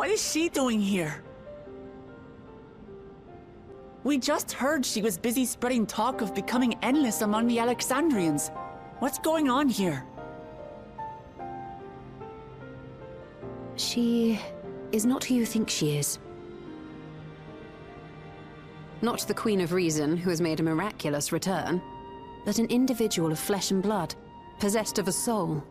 What is she doing here? We just heard she was busy spreading talk of becoming endless among the Alexandrians. What's going on here? She is not who you think she is. Not the Queen of Reason, who has made a miraculous return, but an individual of flesh and blood, possessed of a soul.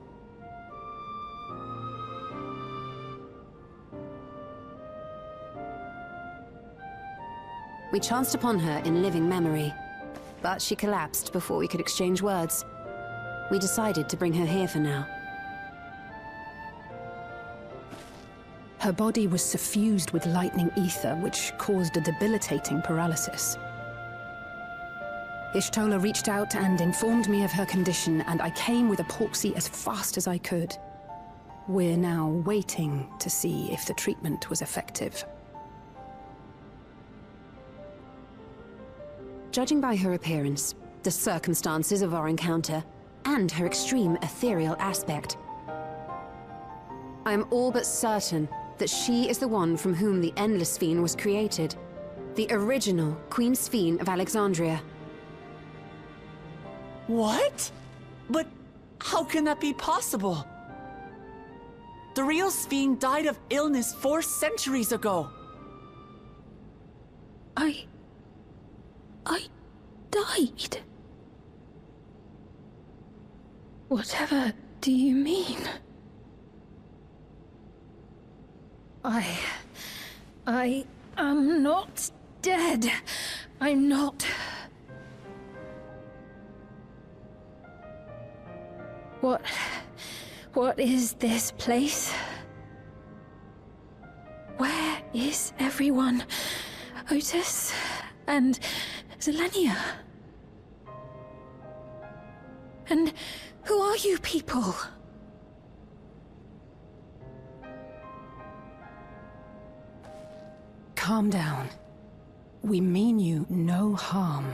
We chanced upon her in living memory, but she collapsed before we could exchange words. We decided to bring her here for now. Her body was suffused with lightning ether, which caused a debilitating paralysis. Ishtola reached out and informed me of her condition, and I came with epoxy as fast as I could. We're now waiting to see if the treatment was effective. Judging by her appearance, the circumstances of our encounter, and her extreme ethereal aspect, I am all but certain that she is the one from whom the Endless Fiend was created. The original Queen Sphene of Alexandria. What? But how can that be possible? The real Sphene died of illness 4 centuries ago. I died? Whatever do you mean? I am not dead. I'm not. What is this place? Where is everyone? Otis and Zelenia? And who are you people? Calm down. We mean you no harm.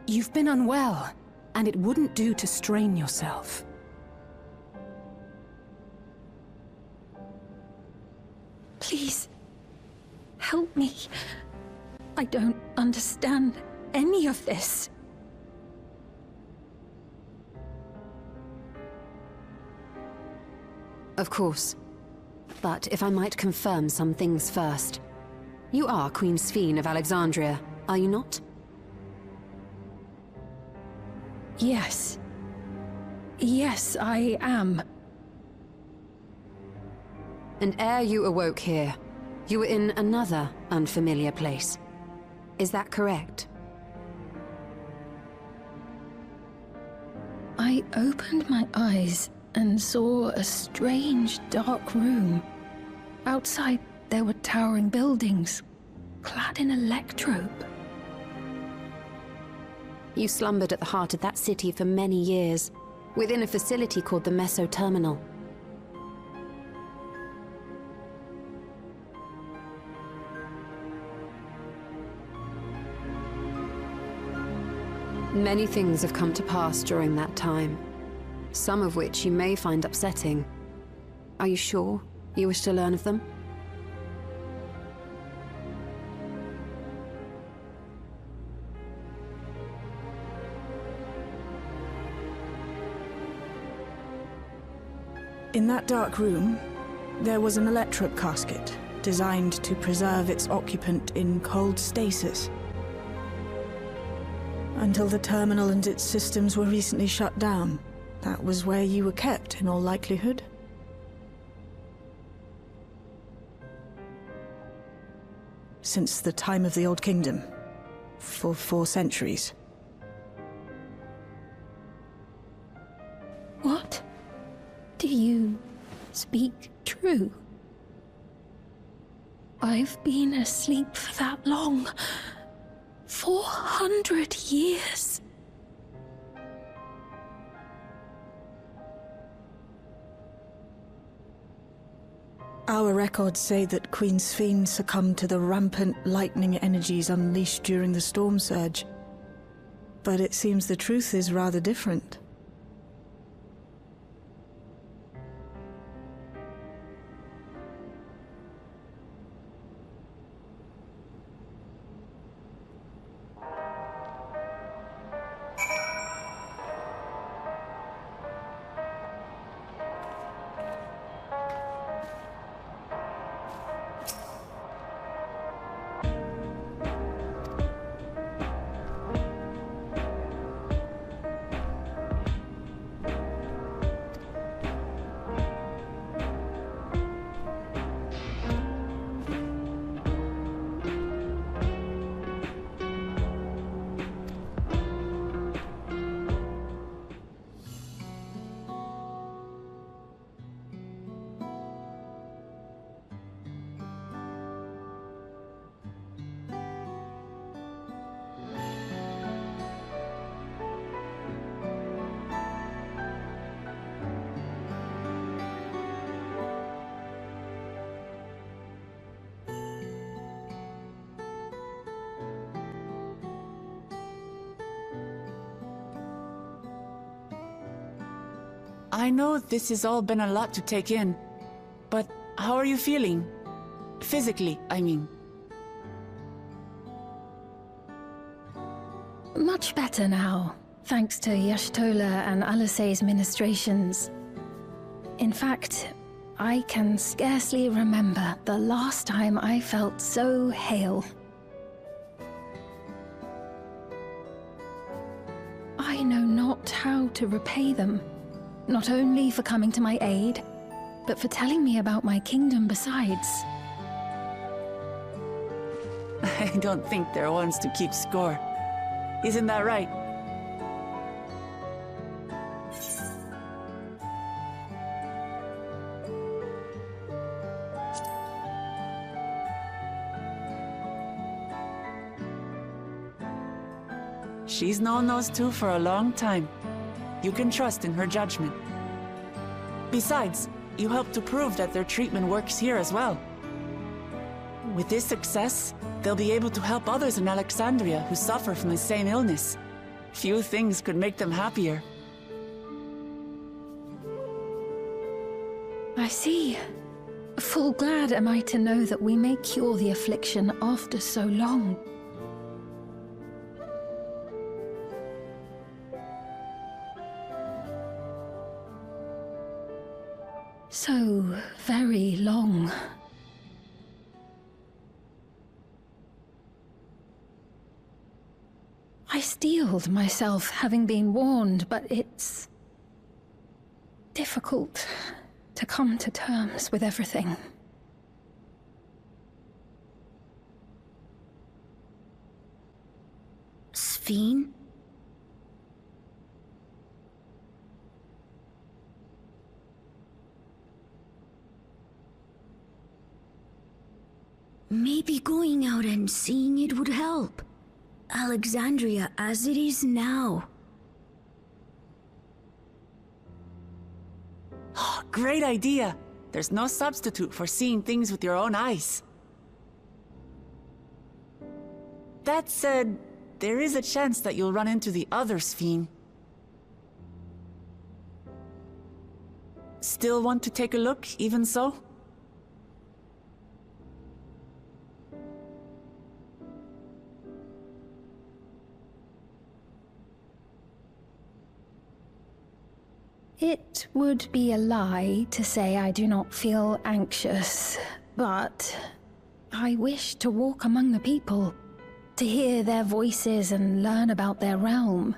You've been unwell, and it wouldn't do to strain yourself. Please, help me. I don't understand any of this. Of course. But if I might confirm some things first. You are Queen Sphene of Alexandria, are you not? Yes. Yes, I am. And ere you awoke here, you were in another unfamiliar place. Is that correct? I opened my eyes and saw a strange, dark room. Outside, there were towering buildings, clad in electrope. You slumbered at the heart of that city for many years, within a facility called the Meso Terminal. Many things have come to pass during that time, some of which you may find upsetting. Are you sure you wish to learn of them? In that dark room, there was an electrope casket, designed to preserve its occupant in cold stasis. Until the terminal and its systems were recently shut down, that was where you were kept, in all likelihood. Since the time of the Old Kingdom, for 4 centuries. What? Do you speak true? I've been asleep for that long. 400 years. Our records say that Queen Sphene succumbed to the rampant lightning energies unleashed during the storm surge. But it seems the truth is rather different. I know this has all been a lot to take in, but how are you feeling? Physically, I mean. Much better now, thanks to Yashtola and Alisei's ministrations. In fact, I can scarcely remember the last time I felt so hale. I know not how to repay them, not only for coming to my aid, but for telling me about my kingdom besides. I don't think they're ones to keep score. Isn't that right? She's known those two for a long time. You can trust in her judgment. Besides, you helped to prove that their treatment works here as well. With this success, they'll be able to help others in Alexandria who suffer from the same illness. Few things could make them happier. I see. Full glad am I to know that we may cure the affliction after so long. So very long. I steeled myself, having been warned, but it's difficult to come to terms with everything. Sphene? Maybe going out and seeing it would help. Alexandria as it is now. Great idea! There's no substitute for seeing things with your own eyes. That said, there is a chance that you'll run into the other Sphene. Still want to take a look, even so? It would be a lie to say I do not feel anxious, but I wish to walk among the people, to hear their voices and learn about their realm.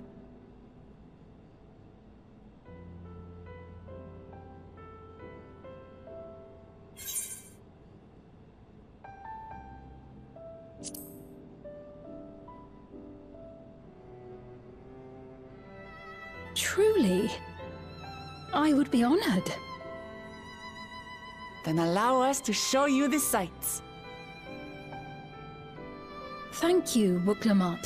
Truly, I would be honored. Then allow us to show you the sights. Thank you, GLimmer.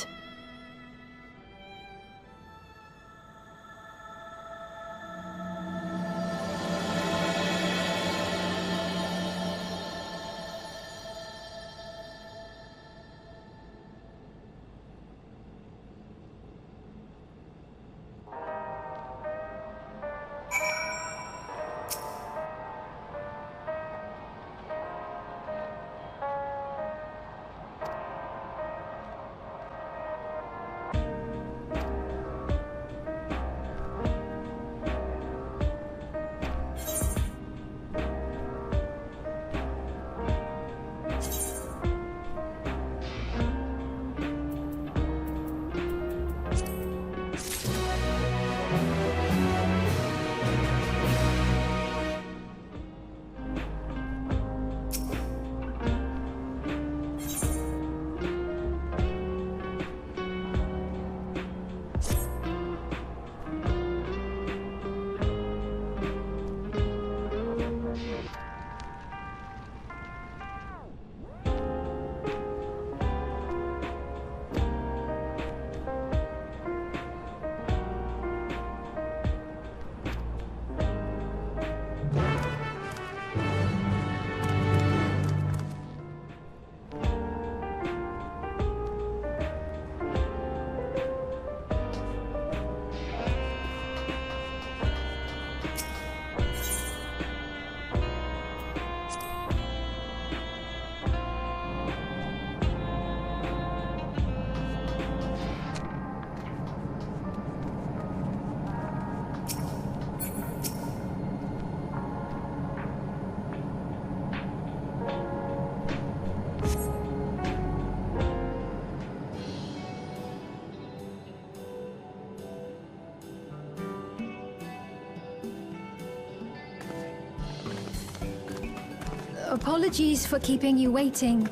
Apologies for keeping you waiting.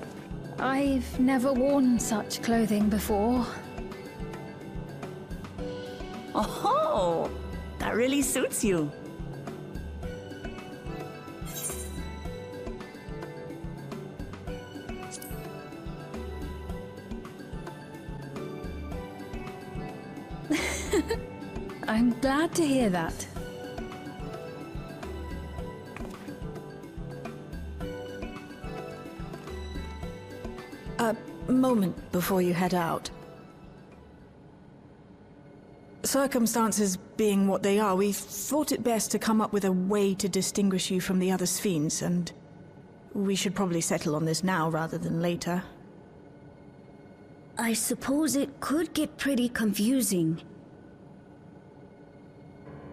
I've never worn such clothing before. Oh, that really suits you. I'm glad to hear that. A moment before you head out. Circumstances being what they are, we thought it best to come up with a way to distinguish you from the other Sphenes, and we should probably settle on this now rather than later. I suppose it could get pretty confusing.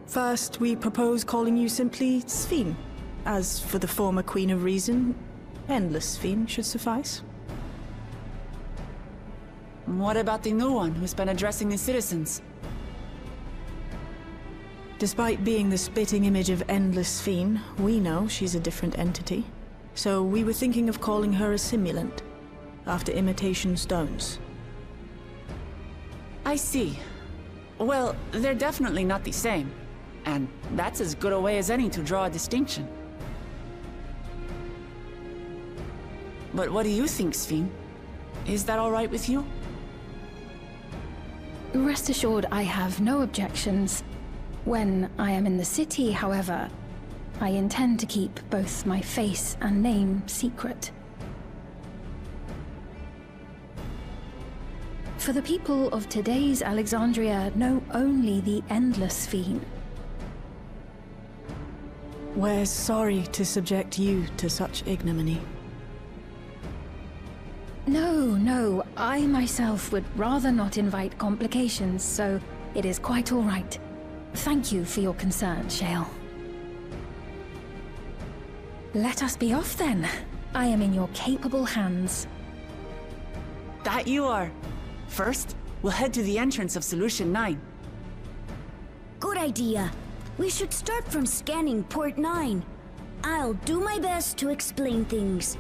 First, we propose calling you simply Sphene. As for the former Queen of Reason, Endless Sphene should suffice. What about the new one who's been addressing the citizens? Despite being the spitting image of Endless Sphene, we know she's a different entity. So we were thinking of calling her a simulant, after imitation stones. I see. Well, they're definitely not the same. And that's as good a way as any to draw a distinction. But what do you think, Sphene? Is that all right with you? Rest assured, I have no objections. When I am in the city, however, I intend to keep both my face and name secret. For the people of today's Alexandria know only the Endless Sphene. We're sorry to subject you to such ignominy. No, I myself would rather not invite complications, so it is quite all right. Thank you for your concern, Shale. Let us be off then. I am in your capable hands. That you are. First, we'll head to the entrance of Solution 9. Good idea. We should start from scanning Port 9. I'll do my best to explain things.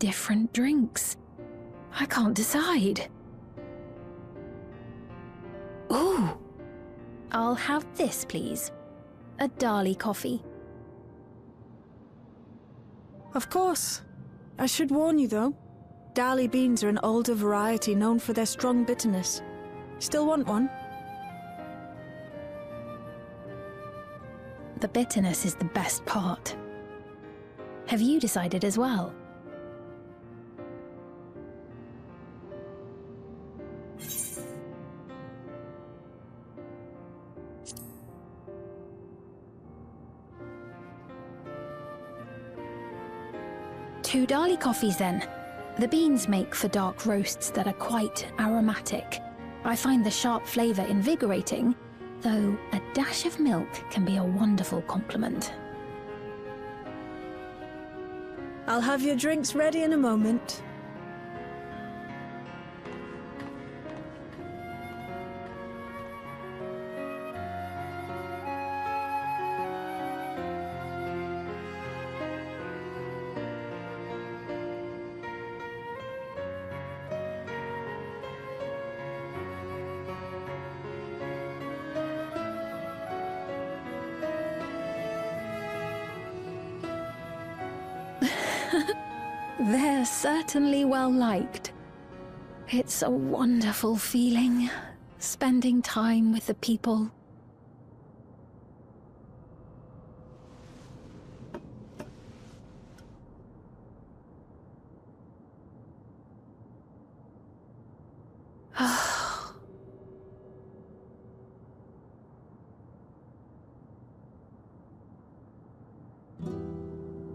different drinks. I can't decide. Ooh! I'll have this, please. A Dali coffee. Of course. I should warn you, though. Dali beans are an older variety known for their strong bitterness. Still want one? The bitterness is the best part. Have you decided as well? Two Dali coffees then. The beans make for dark roasts that are quite aromatic. I find the sharp flavour invigorating, though a dash of milk can be a wonderful complement. I'll have your drinks ready in a moment. They're certainly well liked. It's a wonderful feeling, spending time with the people.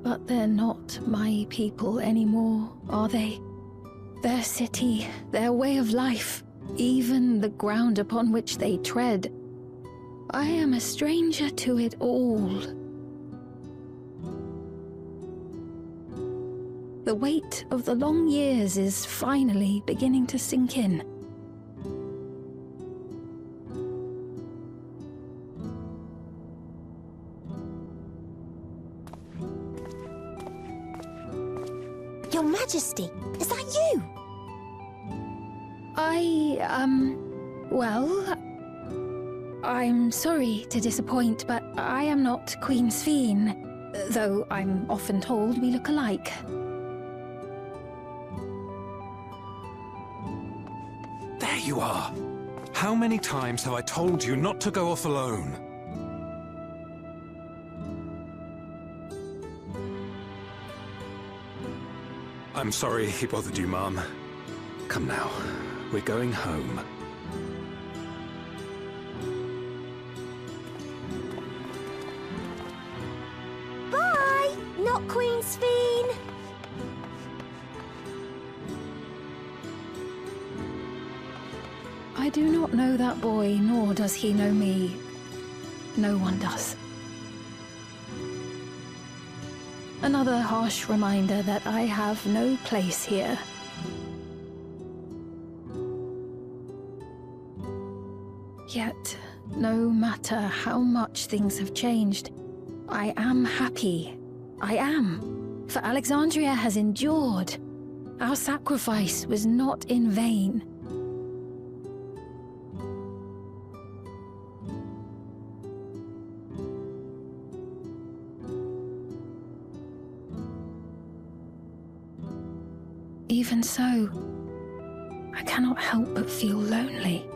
But they're not my people anymore, are they? Their city, their way of life, even the ground upon which they tread. I am a stranger to it all. The weight of the long years is finally beginning to sink in. Your Majesty, is that you? Well, I'm sorry to disappoint, but I am not Queen Sphene, though I'm often told we look alike. There you are! How many times have I told you not to go off alone? I'm sorry he bothered you, Mom. Come now, we're going home. Bye! Not Queen Sphene! I do not know that boy, nor does he know me. No one does. Another harsh reminder that I have no place here. Yet, no matter how much things have changed, I am happy. I am. For Alexandria has endured. Our sacrifice was not in vain. Even so, I cannot help but feel lonely.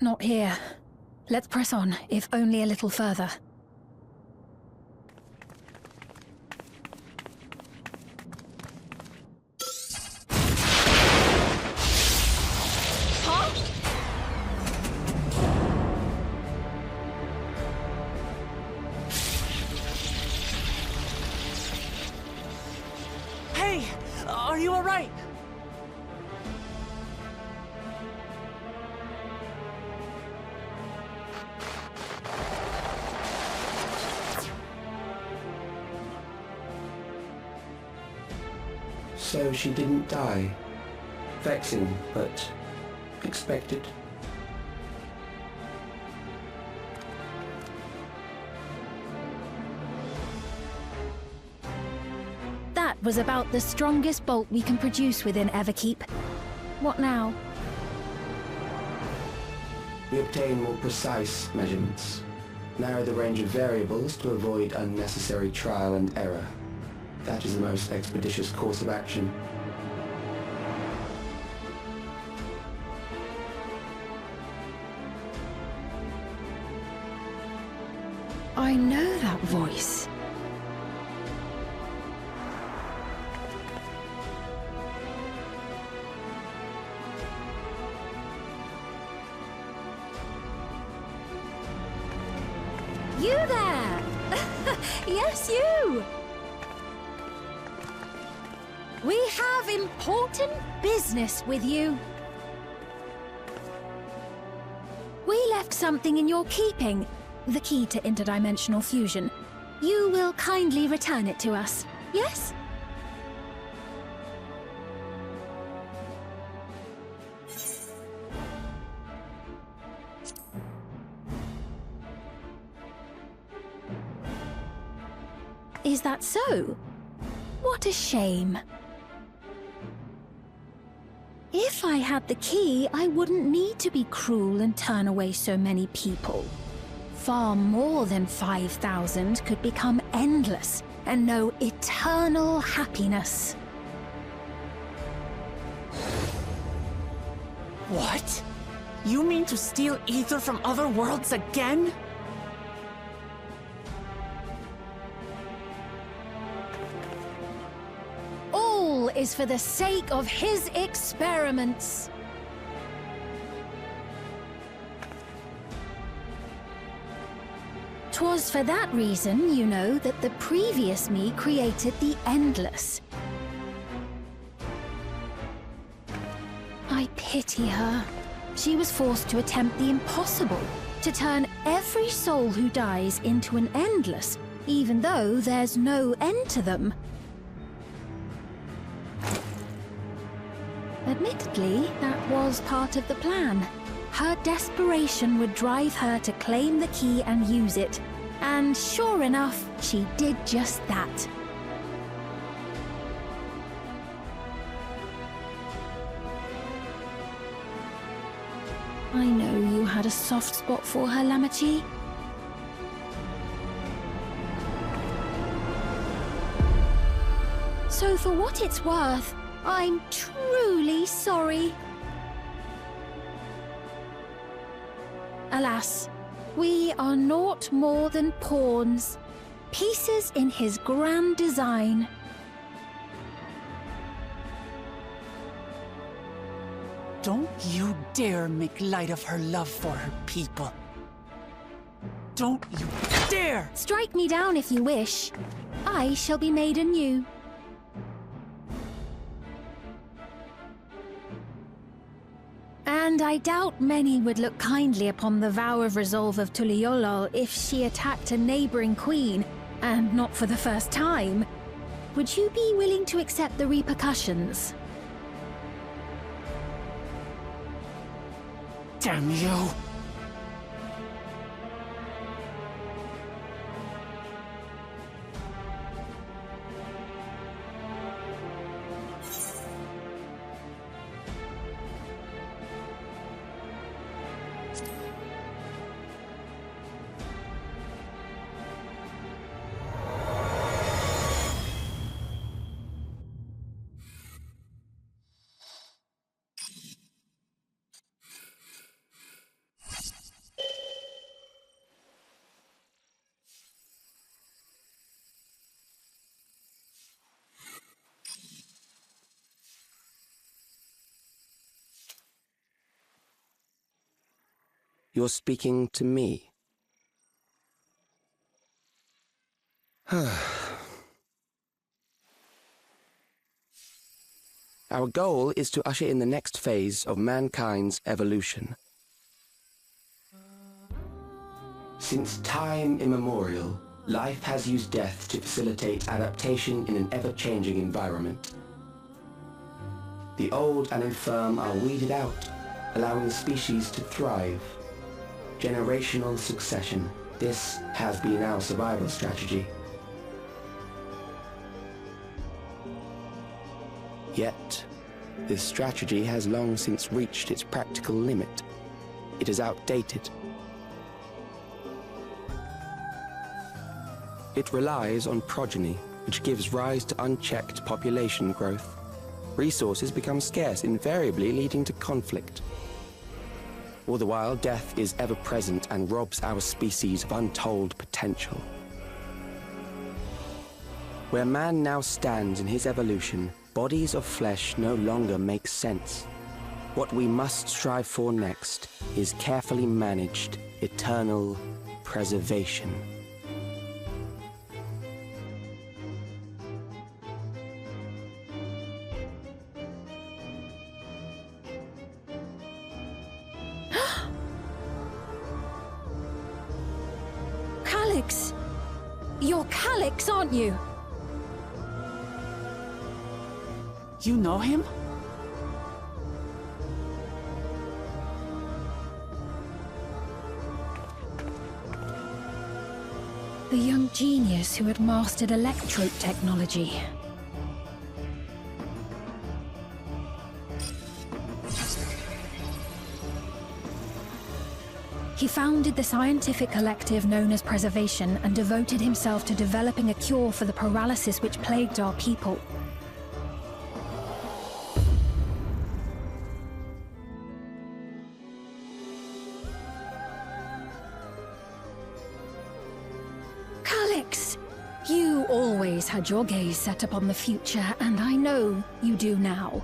Not here. Let's press on, if only a little further. Hey! Are you alright? So she didn't die. Vexing, but expected. That was about the strongest bolt we can produce within Everkeep. What now? We obtain more precise measurements. Narrow the range of variables to avoid unnecessary trial and error. That is the most expeditious course of action. I know that voice. You there! Yes, you! We have important business with you. We left something in your keeping. The key to interdimensional fusion. You will kindly return it to us, yes? Is that so? What a shame. If I had the key, I wouldn't need to be cruel and turn away so many people. Far more than 5,000 could become endless and know eternal happiness. What? You mean to steal ether from other worlds again? All is for the sake of his experiments. 'Twas for that reason, you know, that the previous me created the Endless. I pity her. She was forced to attempt the impossible, to turn every soul who dies into an Endless, even though there's no end to them. Admittedly, that was part of the plan. Her desperation would drive her to claim the key and use it. And sure enough, she did just that. I know you had a soft spot for her, Lamachi. So for what it's worth, I'm truly sorry. Alas, we are naught more than pawns, pieces in his grand design. Don't you dare make light of her love for her people. Don't you dare! Strike me down if you wish. I shall be made anew. And I doubt many would look kindly upon the vow of resolve of Tuliolol if she attacked a neighboring queen, and not for the first time. Would you be willing to accept the repercussions? Damn you! You're speaking to me. Our goal is to usher in the next phase of mankind's evolution. Since time immemorial, life has used death to facilitate adaptation in an ever-changing environment. The old and infirm are weeded out, allowing the species to thrive. Generational succession. This has been our survival strategy. Yet, this strategy has long since reached its practical limit. It is outdated. It relies on progeny, which gives rise to unchecked population growth. Resources become scarce, invariably leading to conflict. All the while, death is ever present and robs our species of untold potential. Where man now stands in his evolution, bodies of flesh no longer make sense. What we must strive for next is carefully managed, eternal preservation. Calyx! You're Calyx, aren't you? You know him? The young genius who had mastered electrope technology. He founded the scientific collective known as Preservation and devoted himself to developing a cure for the paralysis which plagued our people. Calyx, you always had your gaze set upon the future, and I know you do now.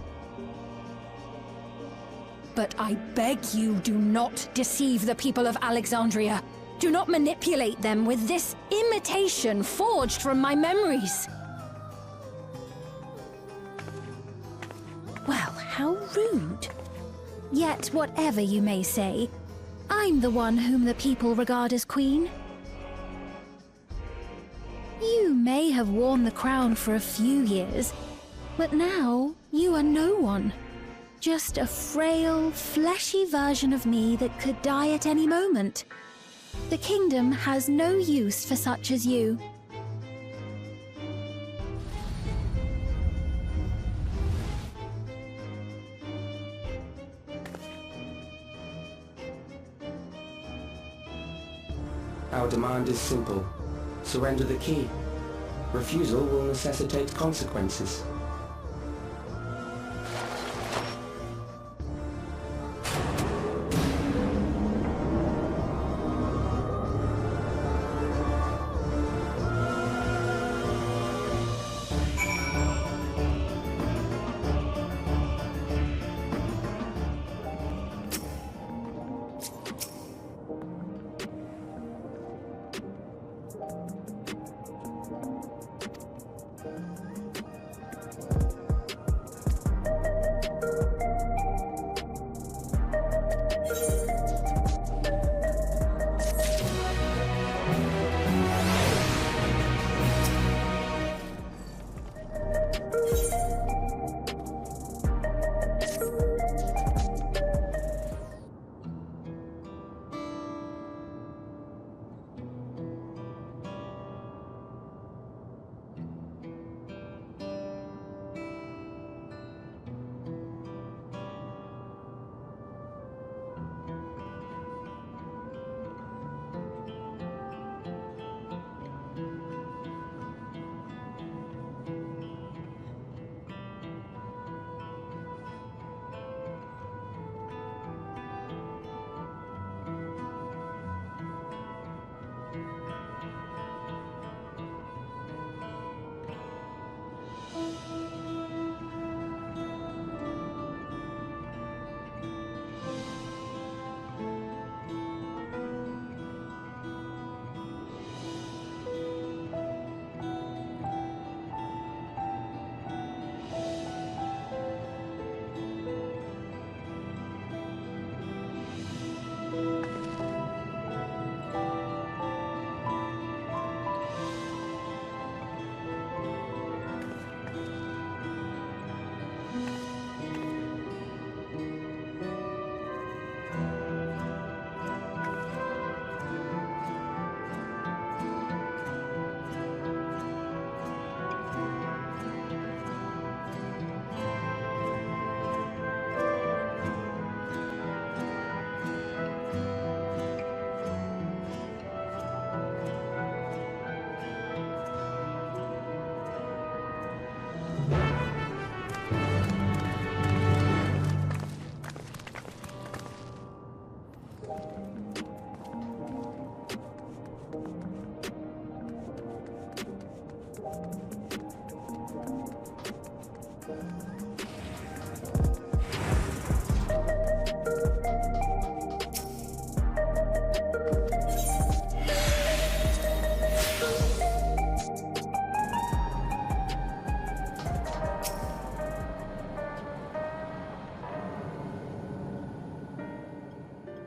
But I beg you, do not deceive the people of Alexandria. Do not manipulate them with this imitation forged from my memories. Well, how rude. Yet, whatever you may say, I'm the one whom the people regard as queen. You may have worn the crown for a few years, but now you are no one. Just a frail, fleshy version of me that could die at any moment. The kingdom has no use for such as you. Our demand is simple. Surrender the key. Refusal will necessitate consequences.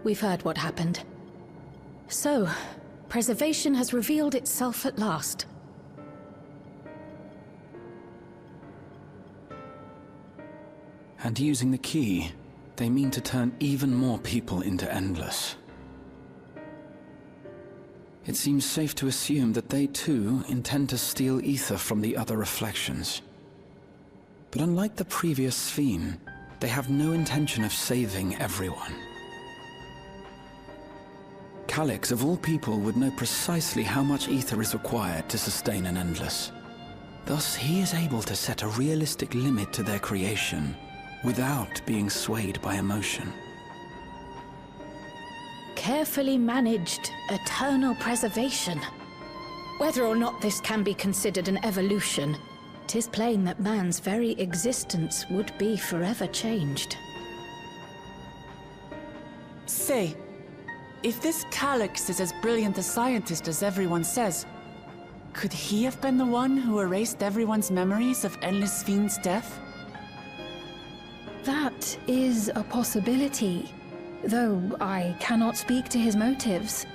we've heard what happened. So, preservation has revealed itself at last. And using the key, they mean to turn even more people into Endless. It seems safe to assume that they too intend to steal ether from the other reflections. But unlike the previous Sphere, they have no intention of saving everyone. Calyx, of all people, would know precisely how much ether is required to sustain an Endless. Thus, he is able to set a realistic limit to their creation, without being swayed by emotion. Carefully managed, eternal preservation. Whether or not this can be considered an evolution, 'tis plain that man's very existence would be forever changed. Say, if this Calyx is as brilliant a scientist as everyone says, could he have been the one who erased everyone's memories of Endless Fiend's death? That is a possibility, though I cannot speak to his motives.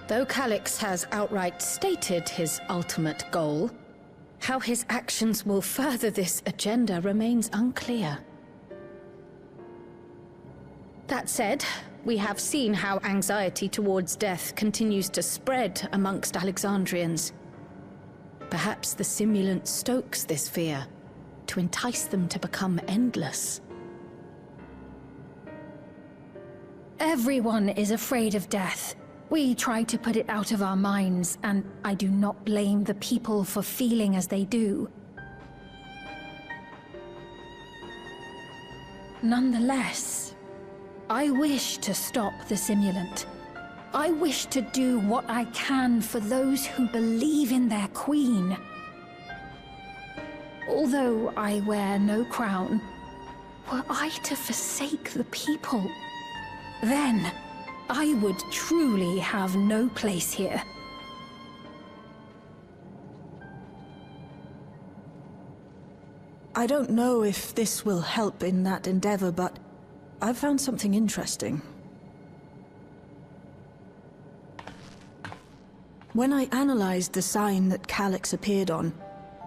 Though Calyx has outright stated his ultimate goal, how his actions will further this agenda remains unclear. That said, we have seen how anxiety towards death continues to spread amongst Alexandrians. Perhaps the simulant stokes this fear, to entice them to become endless. Everyone is afraid of death. We try to put it out of our minds, and I do not blame the people for feeling as they do. Nonetheless, I wish to stop the simulant. I wish to do what I can for those who believe in their queen. Although I wear no crown, were I to forsake the people, then I would truly have no place here. I don't know if this will help in that endeavor, but I've found something interesting. When I analyzed the sign that Calyx appeared on,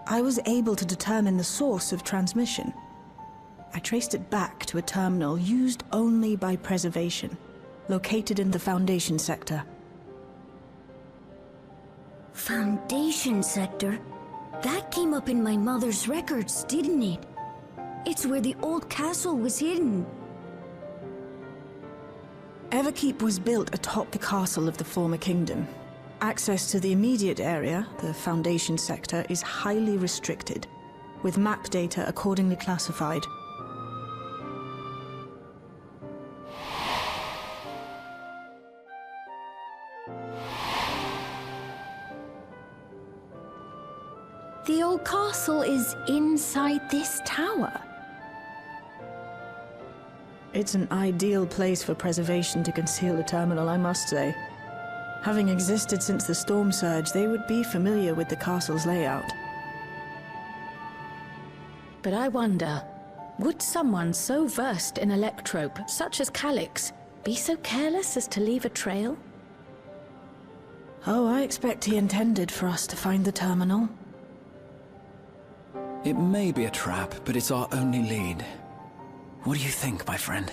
I was able to determine the source of transmission. I traced it back to a terminal used only by preservation, located in the Foundation sector. Foundation sector? That came up in my mother's records, didn't it? It's where the old castle was hidden. Everkeep was built atop the castle of the former kingdom. Access to the immediate area, the Foundation sector, is highly restricted, with map data accordingly classified. The old castle is inside this tower. It's an ideal place for preservation to conceal the terminal, I must say. Having existed since the storm surge, they would be familiar with the castle's layout. But I wonder, would someone so versed in electrope, such as Calyx, be so careless as to leave a trail? Oh, I expect he intended for us to find the terminal. It may be a trap, but it's our only lead. What do you think, my friend?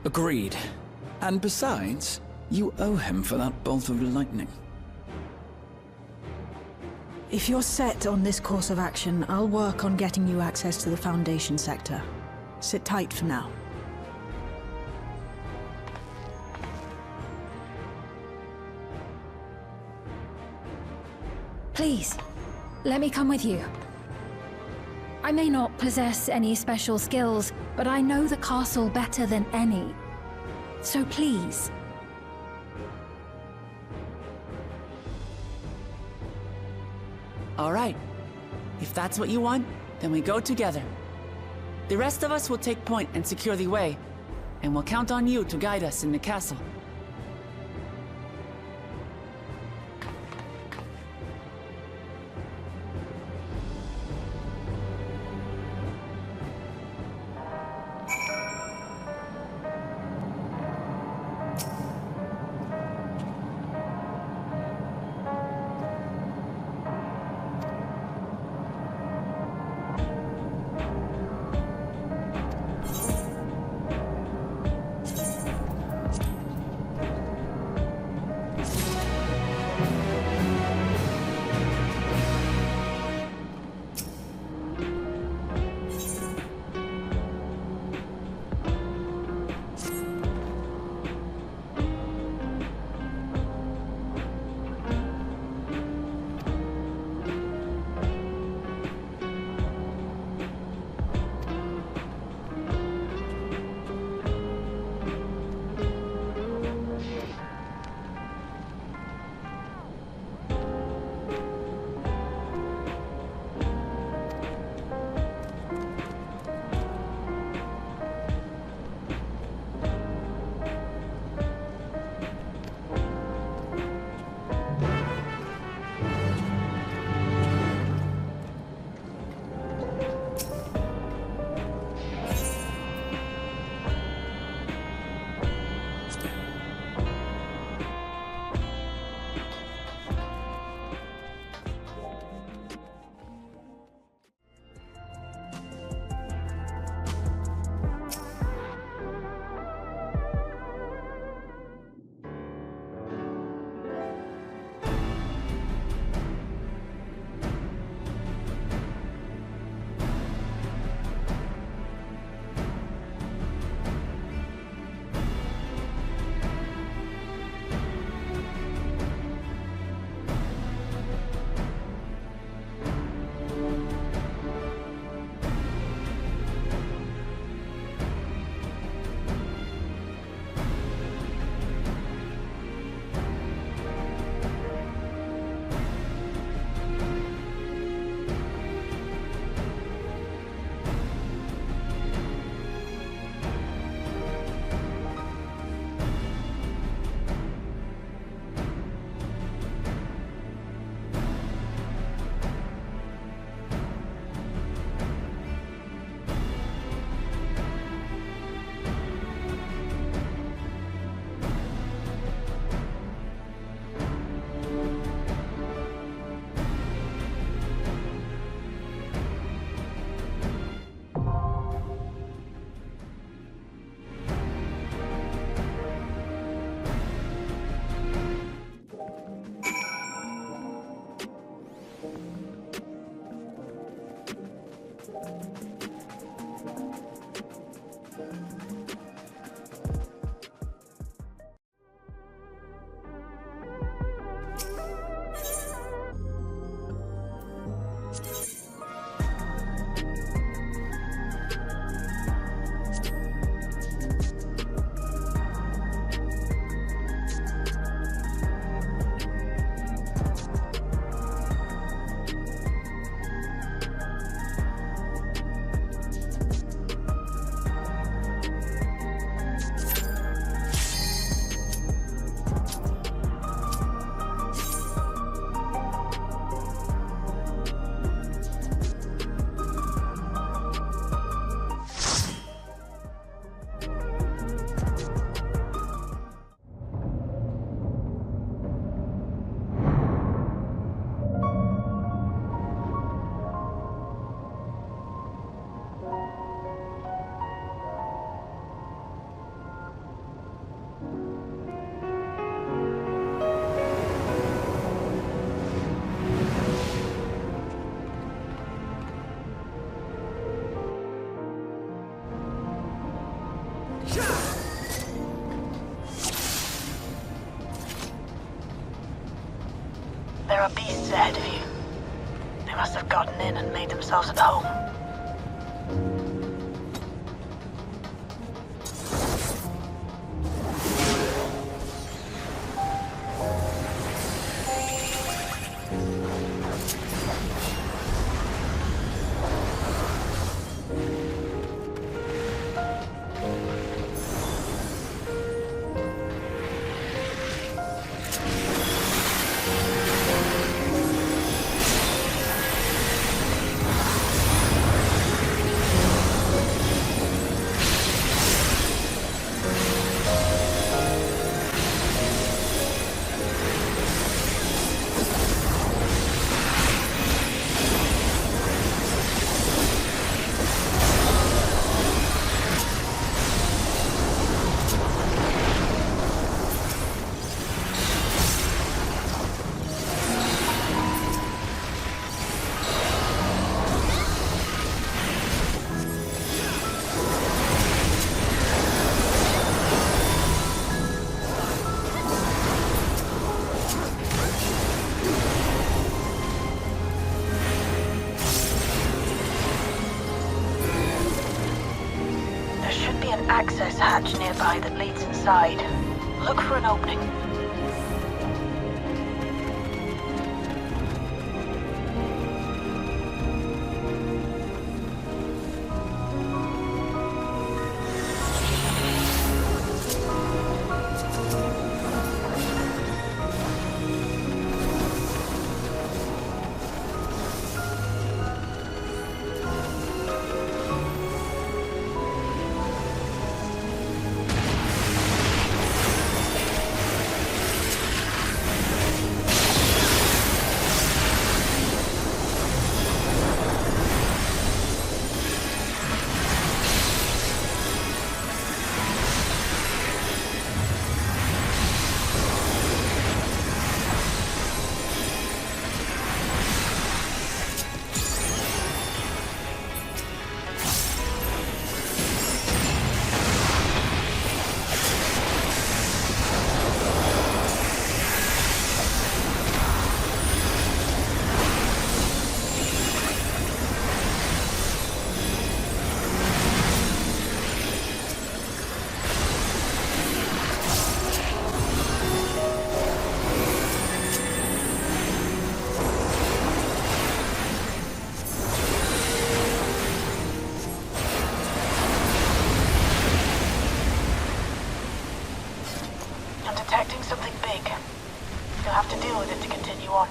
Agreed. And besides, you owe him for that bolt of lightning. If you're set on this course of action, I'll work on getting you access to the Foundation sector. Sit tight for now. Please, let me come with you. I may not possess any special skills, but I know the castle better than any. So please. All right. If that's what you want, then we go together. The rest of us will take point and secure the way. and we'll count on you to guide us in the castle. There are beasts ahead of you. They must have gotten in and made themselves at home. There should be an access hatch nearby that leads inside. Look for an opening. Detecting something big. You'll have to deal with it to continue on.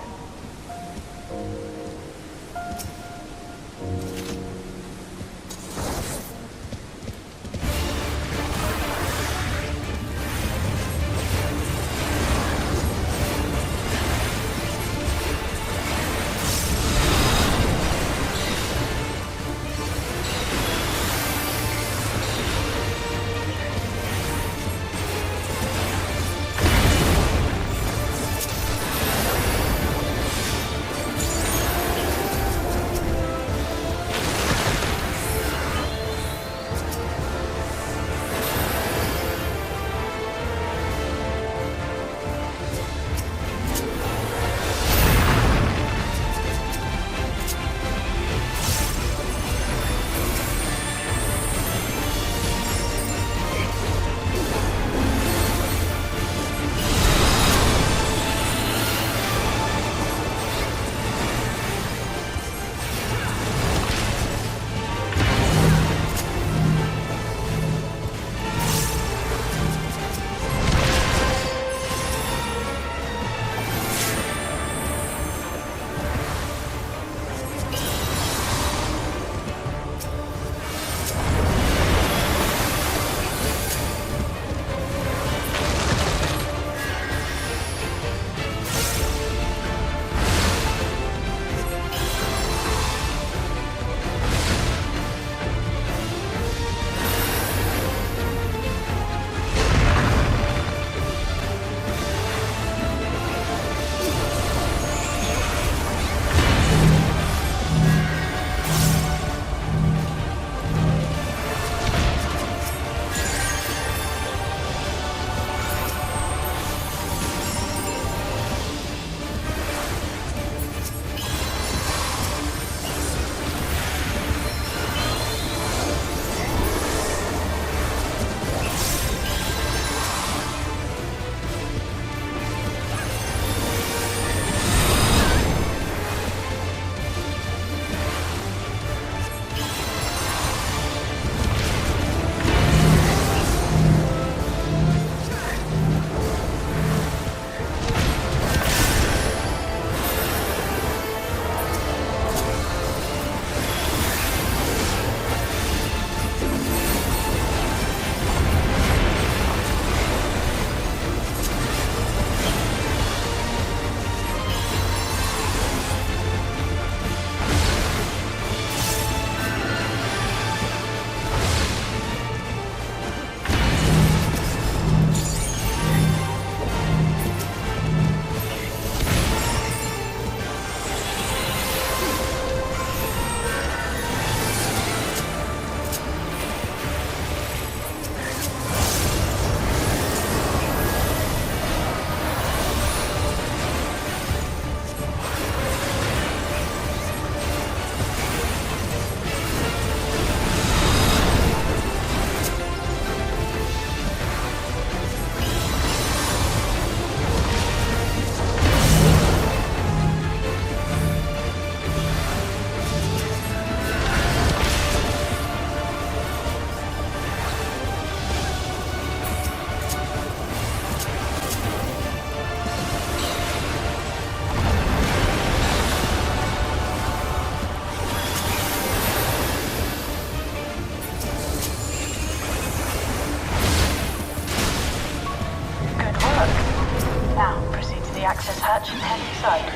inside.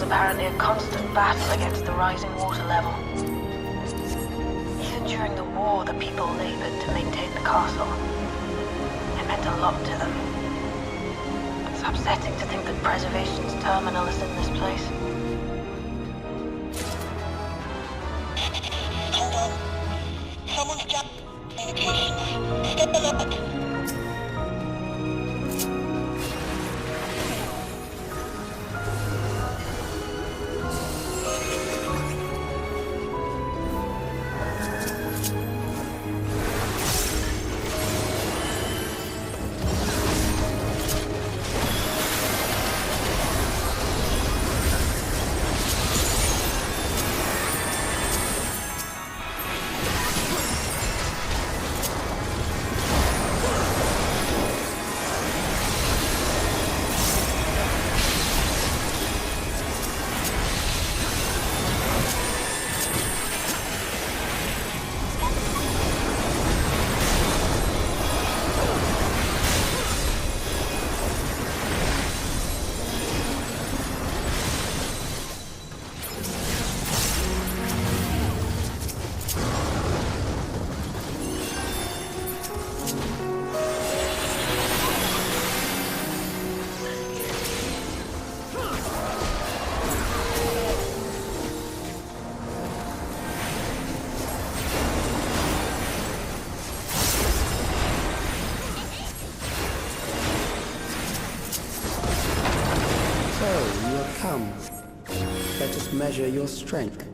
Apparently a constant battle against the rising water level. Even during the war, the people labored to maintain the castle. It meant a lot to them. It's upsetting to think that Preservation's terminal is in this place. Hold on. Someone's got communications. Step alert. Come, let us measure your strength.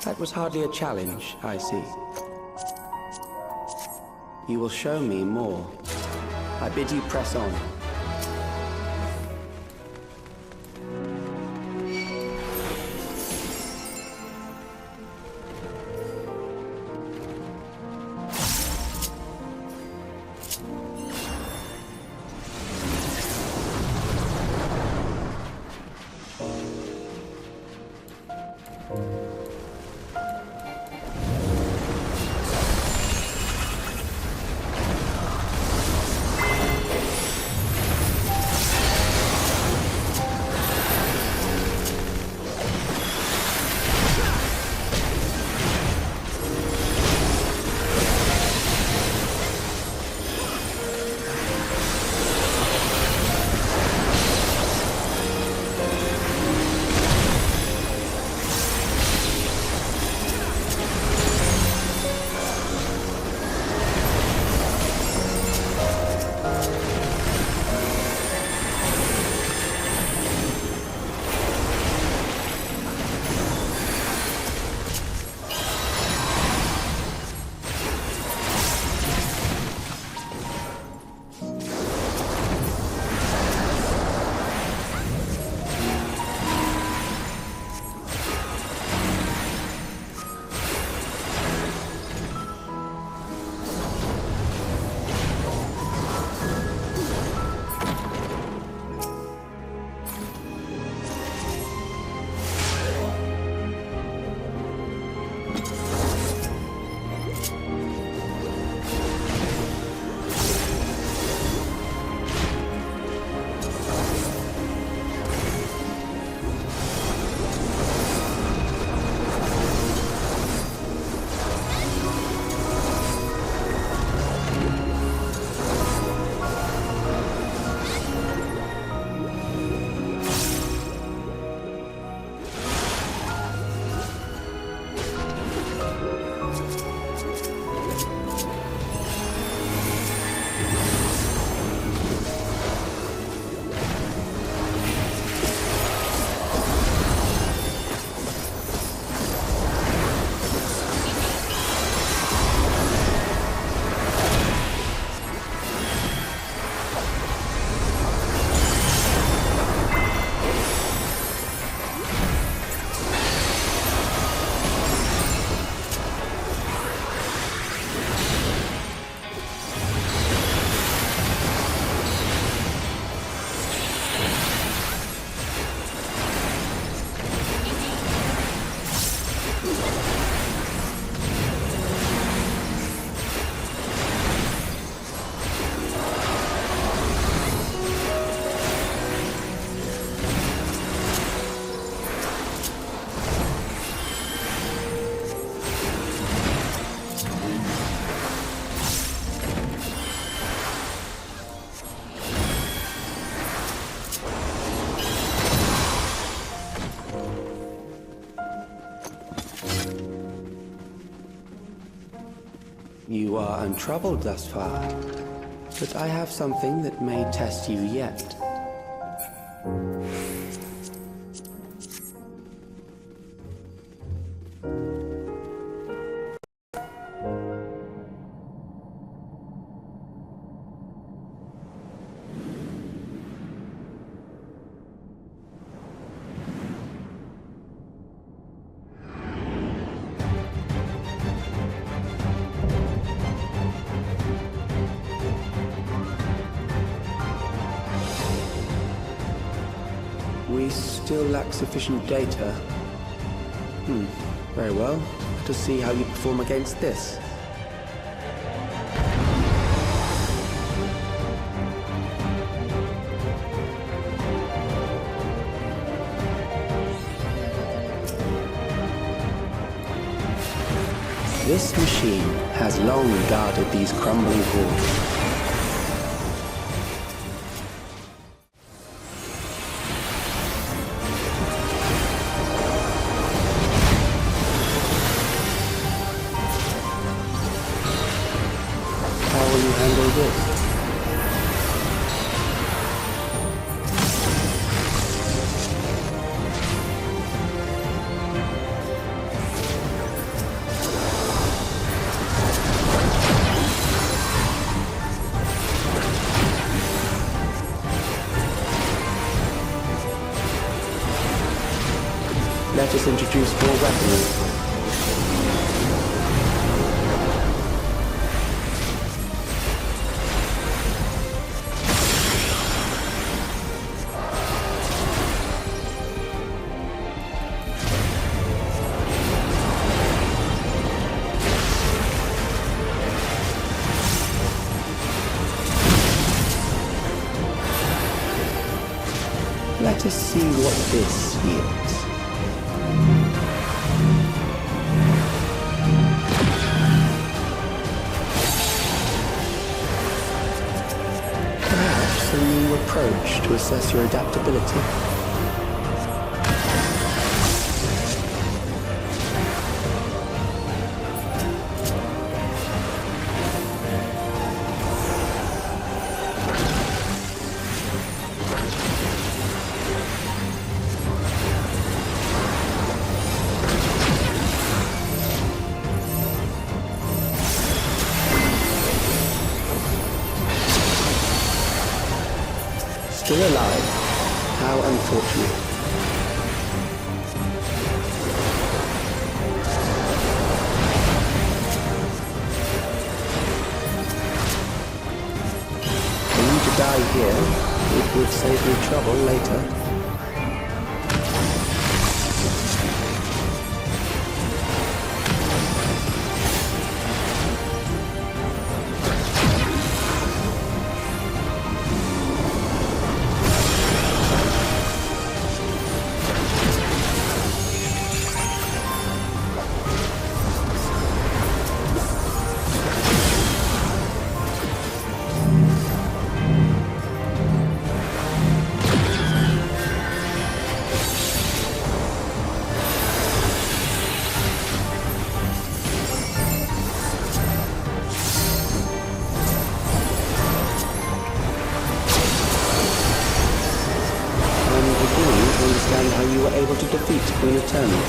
That was hardly a challenge, I see. You will show me more. I bid you press on. You are untroubled thus far, but I have something that may test you yet. We still lack sufficient data. Very well. Let us see how you perform against this. This machine has long guarded these crumbling halls. Let us introduce more weapons. Let us see what this yields. Perhaps a new approach to assess your adaptability. Still alive. How unfortunate. For you to die here, it would save me trouble later. How you were able to defeat Queen Eternal.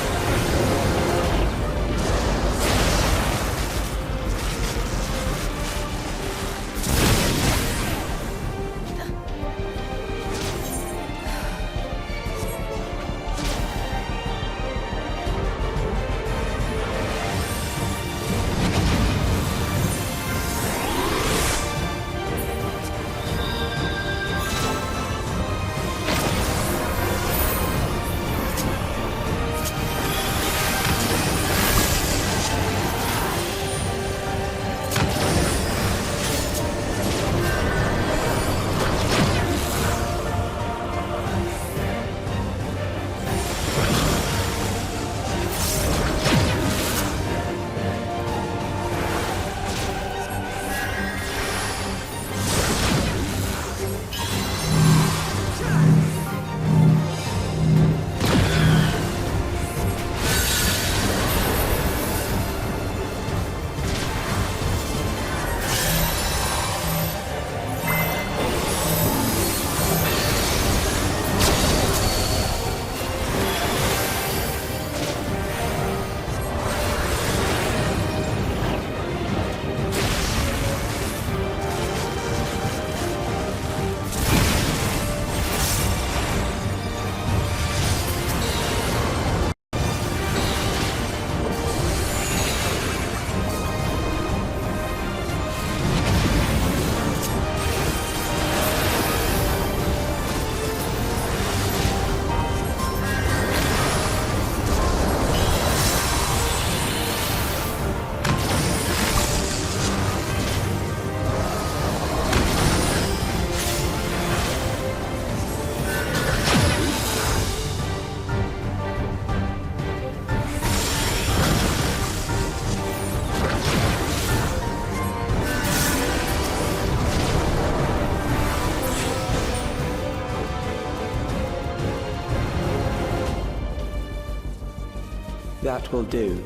That will do.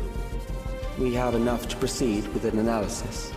We have enough to proceed with an analysis.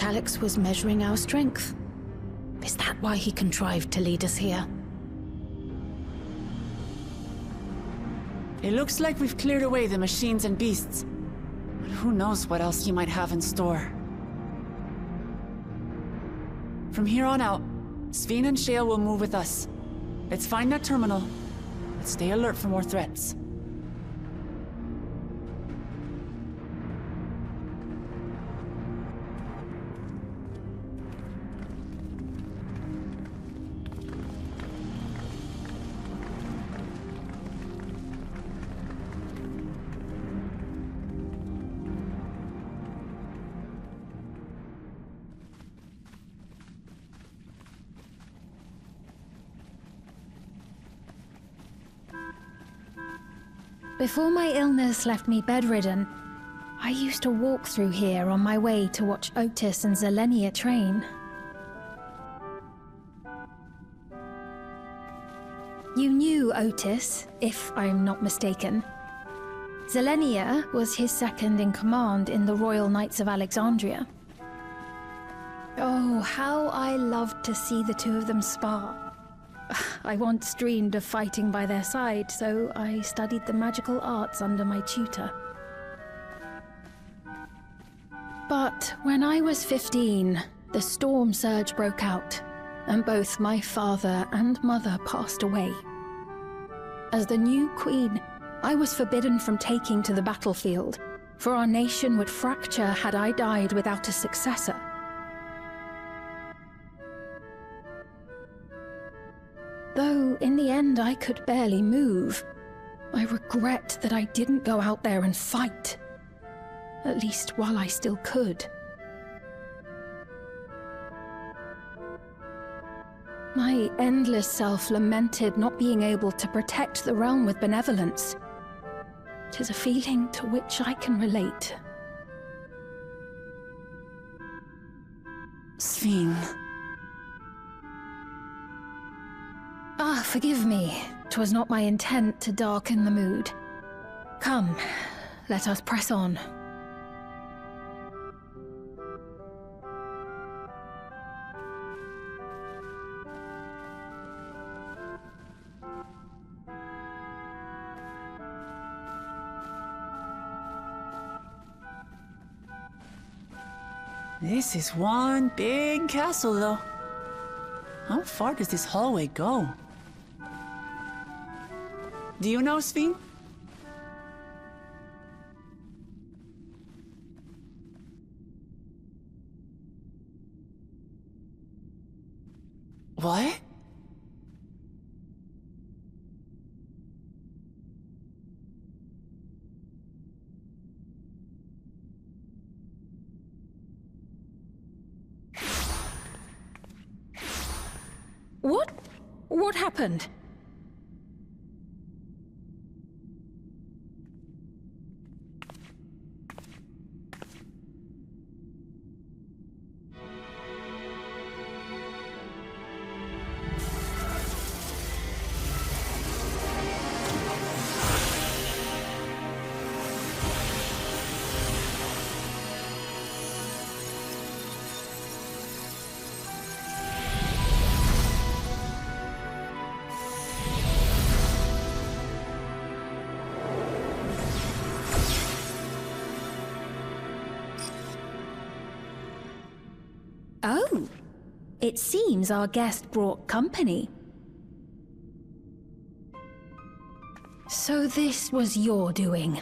Calyx was measuring our strength. Is that why he contrived to lead us here? It looks like we've cleared away the machines and beasts. But who knows what else he might have in store. From here on out, Sven and Shale will move with us. Let's find that terminal, but stay alert for more threats. Before my illness left me bedridden, I used to walk through here on my way to watch Otis and Zelenia train. You knew Otis, if I'm not mistaken. Zelenia was his second in command in the Royal Knights of Alexandria. Oh, how I loved to see the two of them spar. I once dreamed of fighting by their side, so I studied the magical arts under my tutor. But when I was 15, the storm surge broke out, and both my father and mother passed away. As the new queen, I was forbidden from taking to the battlefield, for our nation would fracture had I died without a successor. Though, in the end, I could barely move. I regret that I didn't go out there and fight. At least while I still could. My endless self lamented not being able to protect the realm with benevolence. 'Tis a feeling to which I can relate. Sven. Ah, forgive me. 'Twas not my intent to darken the mood. Come, let us press on. This is one big castle, though. How far does this hallway go? Do you know, Sven? What? What happened? Oh, it seems our guest brought company. So this was your doing?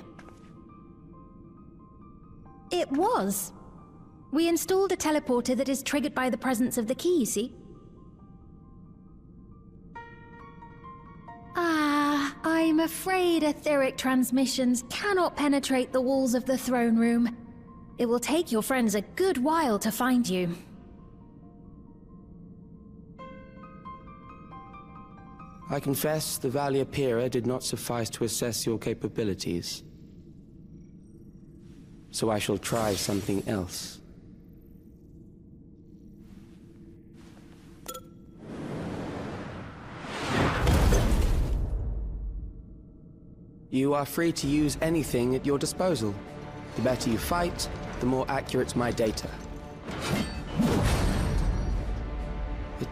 It was. We installed a teleporter that is triggered by the presence of the key, you see? Ah, I'm afraid etheric transmissions cannot penetrate the walls of the throne room. It will take your friends a good while to find you. I confess the Valia Pira did not suffice to assess your capabilities. So I shall try something else. You are free to use anything at your disposal. The better you fight, the more accurate my data.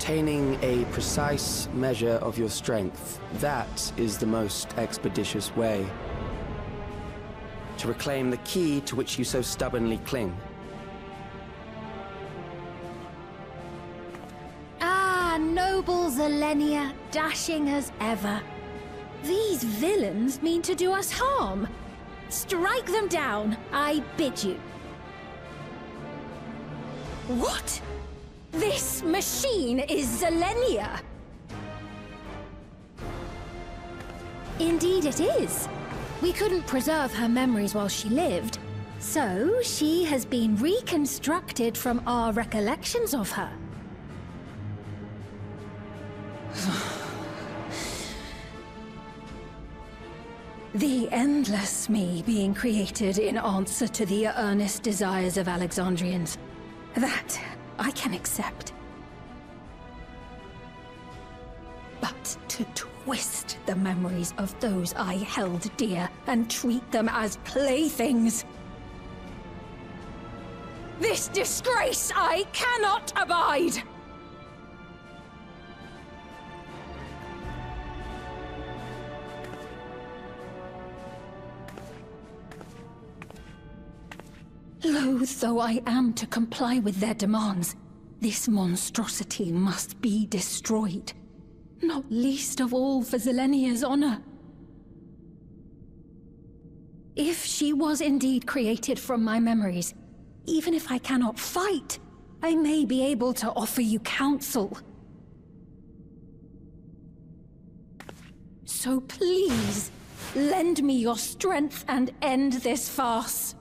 Obtaining a precise measure of your strength, that is the most expeditious way to reclaim the key to which you so stubbornly cling. Ah, noble Zelenia, dashing as ever. These villains mean to do us harm. Strike them down, I bid you. What? This machine is Zelenia! Indeed it is. We couldn't preserve her memories while she lived, so she has been reconstructed from our recollections of her. The endless me being created in answer to the earnest desires of Alexandrians. That I can accept. But to twist the memories of those I held dear and treat them as playthings. This disgrace I cannot abide! Loath though I am to comply with their demands, this monstrosity must be destroyed. Not least of all for Zelenia's honor. If she was indeed created from my memories, even if I cannot fight, I may be able to offer you counsel. So please, lend me your strength and end this farce.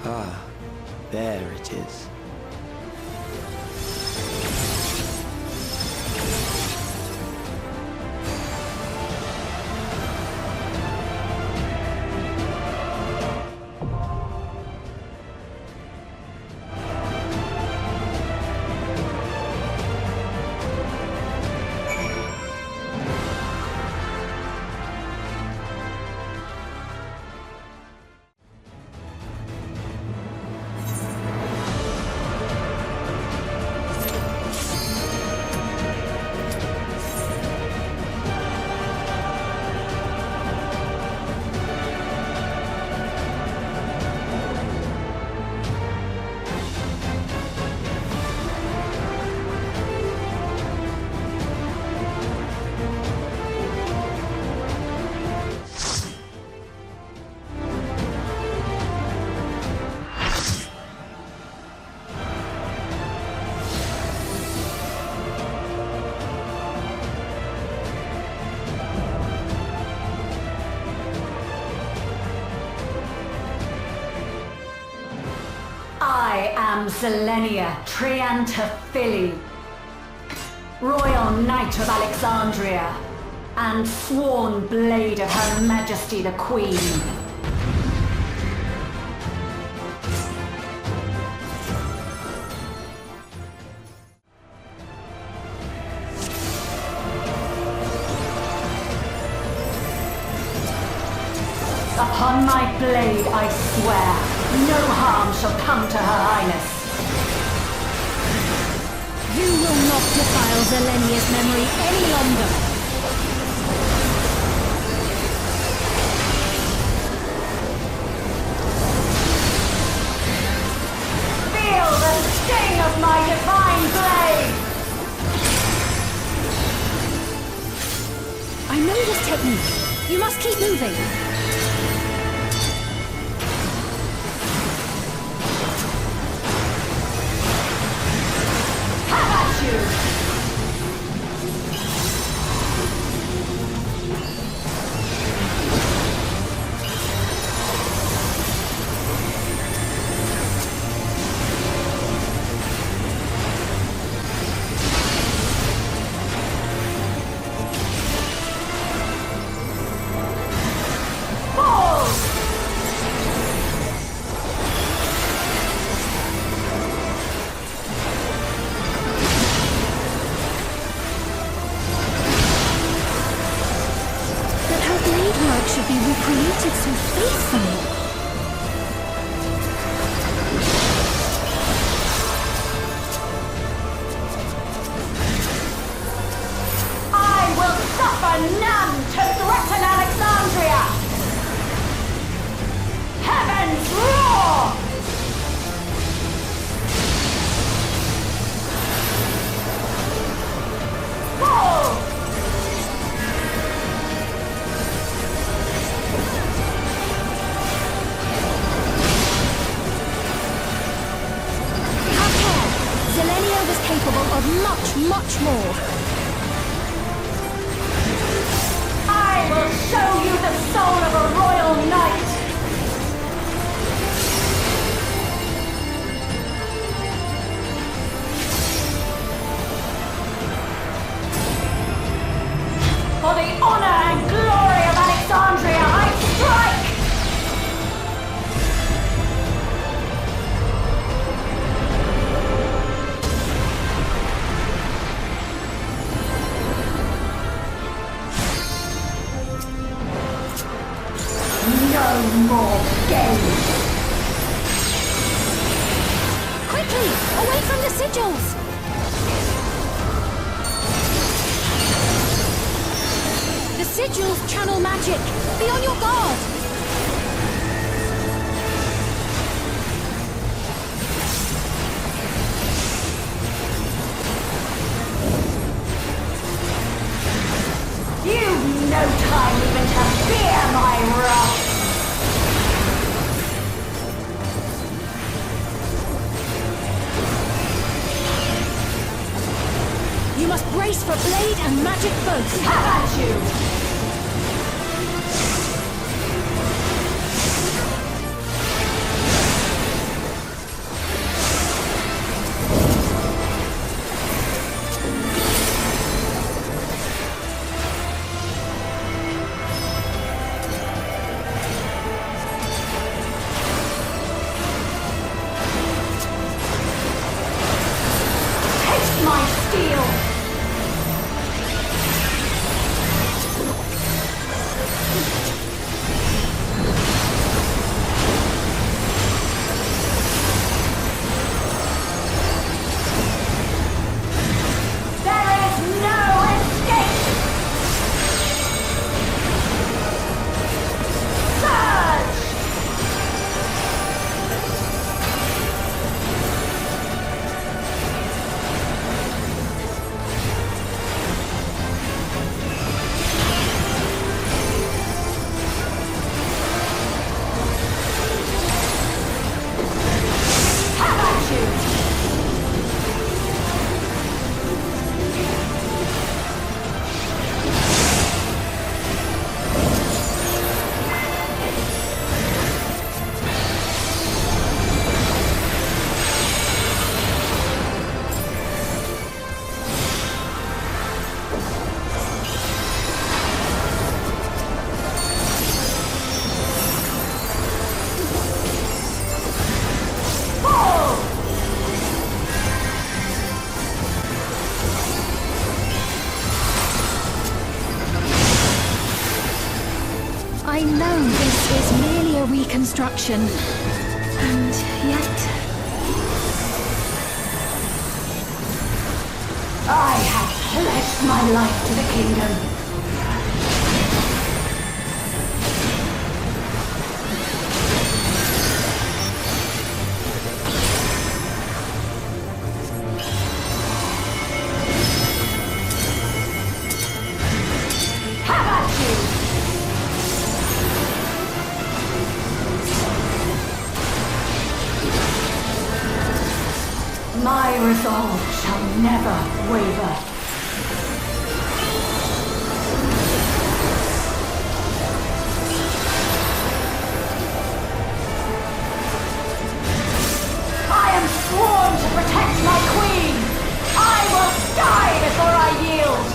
Ah, there it is. I am Zelenia Triantaphili, Royal Knight of Alexandria, and sworn blade of Her Majesty the Queen. Upon my blade I swear, no harm shall come to Her Highness. You will not defile Zelenia's memory any longer. Feel the sting of my divine blade! I know this technique. You must keep moving. faithfully. I will suffer none to threaten Alexandria! Heavens roar! Fall! Have care! Zelenia was capable of much more. I will show you the soul of a royal knight! For the honor and glory of Alexandria, I strike! No more games! Quickly! Away from the sigils! The sigils channel magic! Be on your guard! You've no time even to fear my wrath! You must brace for blade and magic both! Have at you! Taste my steel! I know this is merely a reconstruction, and yet... I have pledged my life to the kingdom. My resolve shall never waver. I am sworn to protect my queen! I will die before I yield!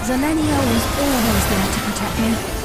Zelenia was always there to protect me.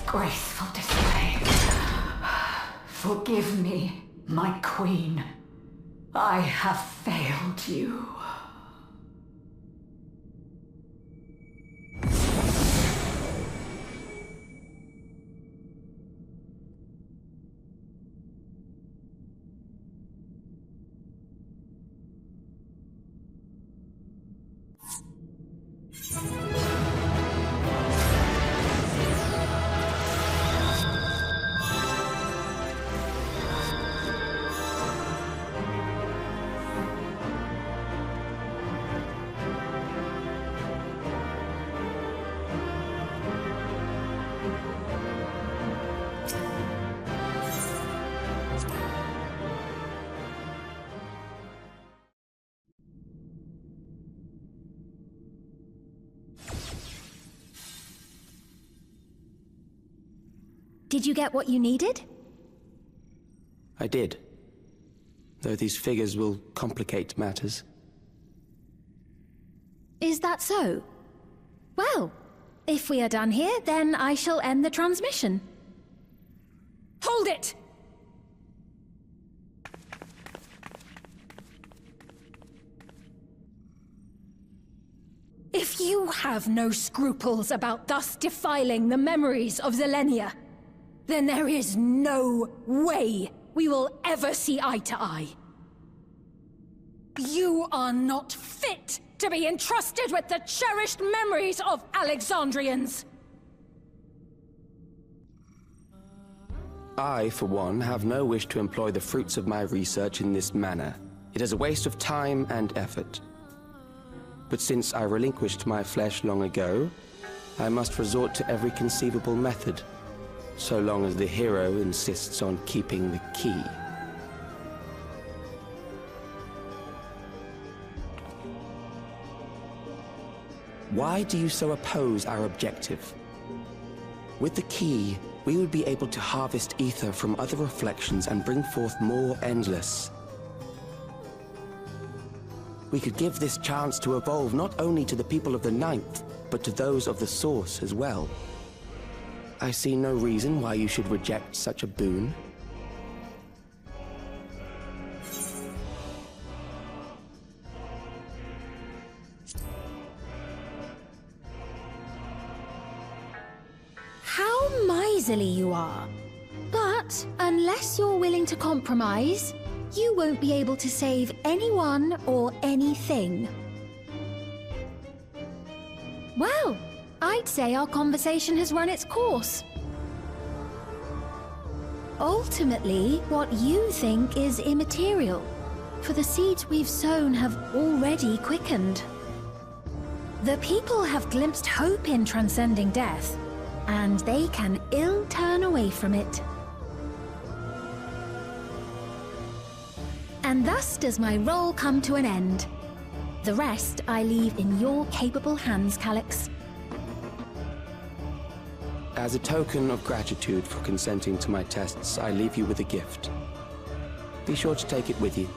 Graceful display. Forgive me, my queen. I have failed you. Did you get what you needed? I did. Though these figures will complicate matters. Is that so? Well, if we are done here, then I shall end the transmission. Hold it! If you have no scruples about thus defiling the memories of Zelenia, then there is no way we will ever see eye to eye. You are not fit to be entrusted with the cherished memories of Alexandrians! I, for one, have no wish to employ the fruits of my research in this manner. It is a waste of time and effort. But since I relinquished my flesh long ago, I must resort to every conceivable method, so long as the hero insists on keeping the key. Why do you so oppose our objective? With the key, we would be able to harvest ether from other reflections and bring forth more endless. We could give this chance to evolve not only to the people of the Ninth, but to those of the Source as well. I see no reason why you should reject such a boon. How miserly you are. But unless you're willing to compromise, you won't be able to save anyone or anything. Well, I'd say our conversation has run its course. Ultimately, what you think is immaterial, for the seeds we've sown have already quickened. The people have glimpsed hope in transcending death, and they can ill turn away from it. And thus does my role come to an end. The rest I leave in your capable hands, Calyx. As a token of gratitude for consenting to my tests, I leave you with a gift. Be sure to take it with you.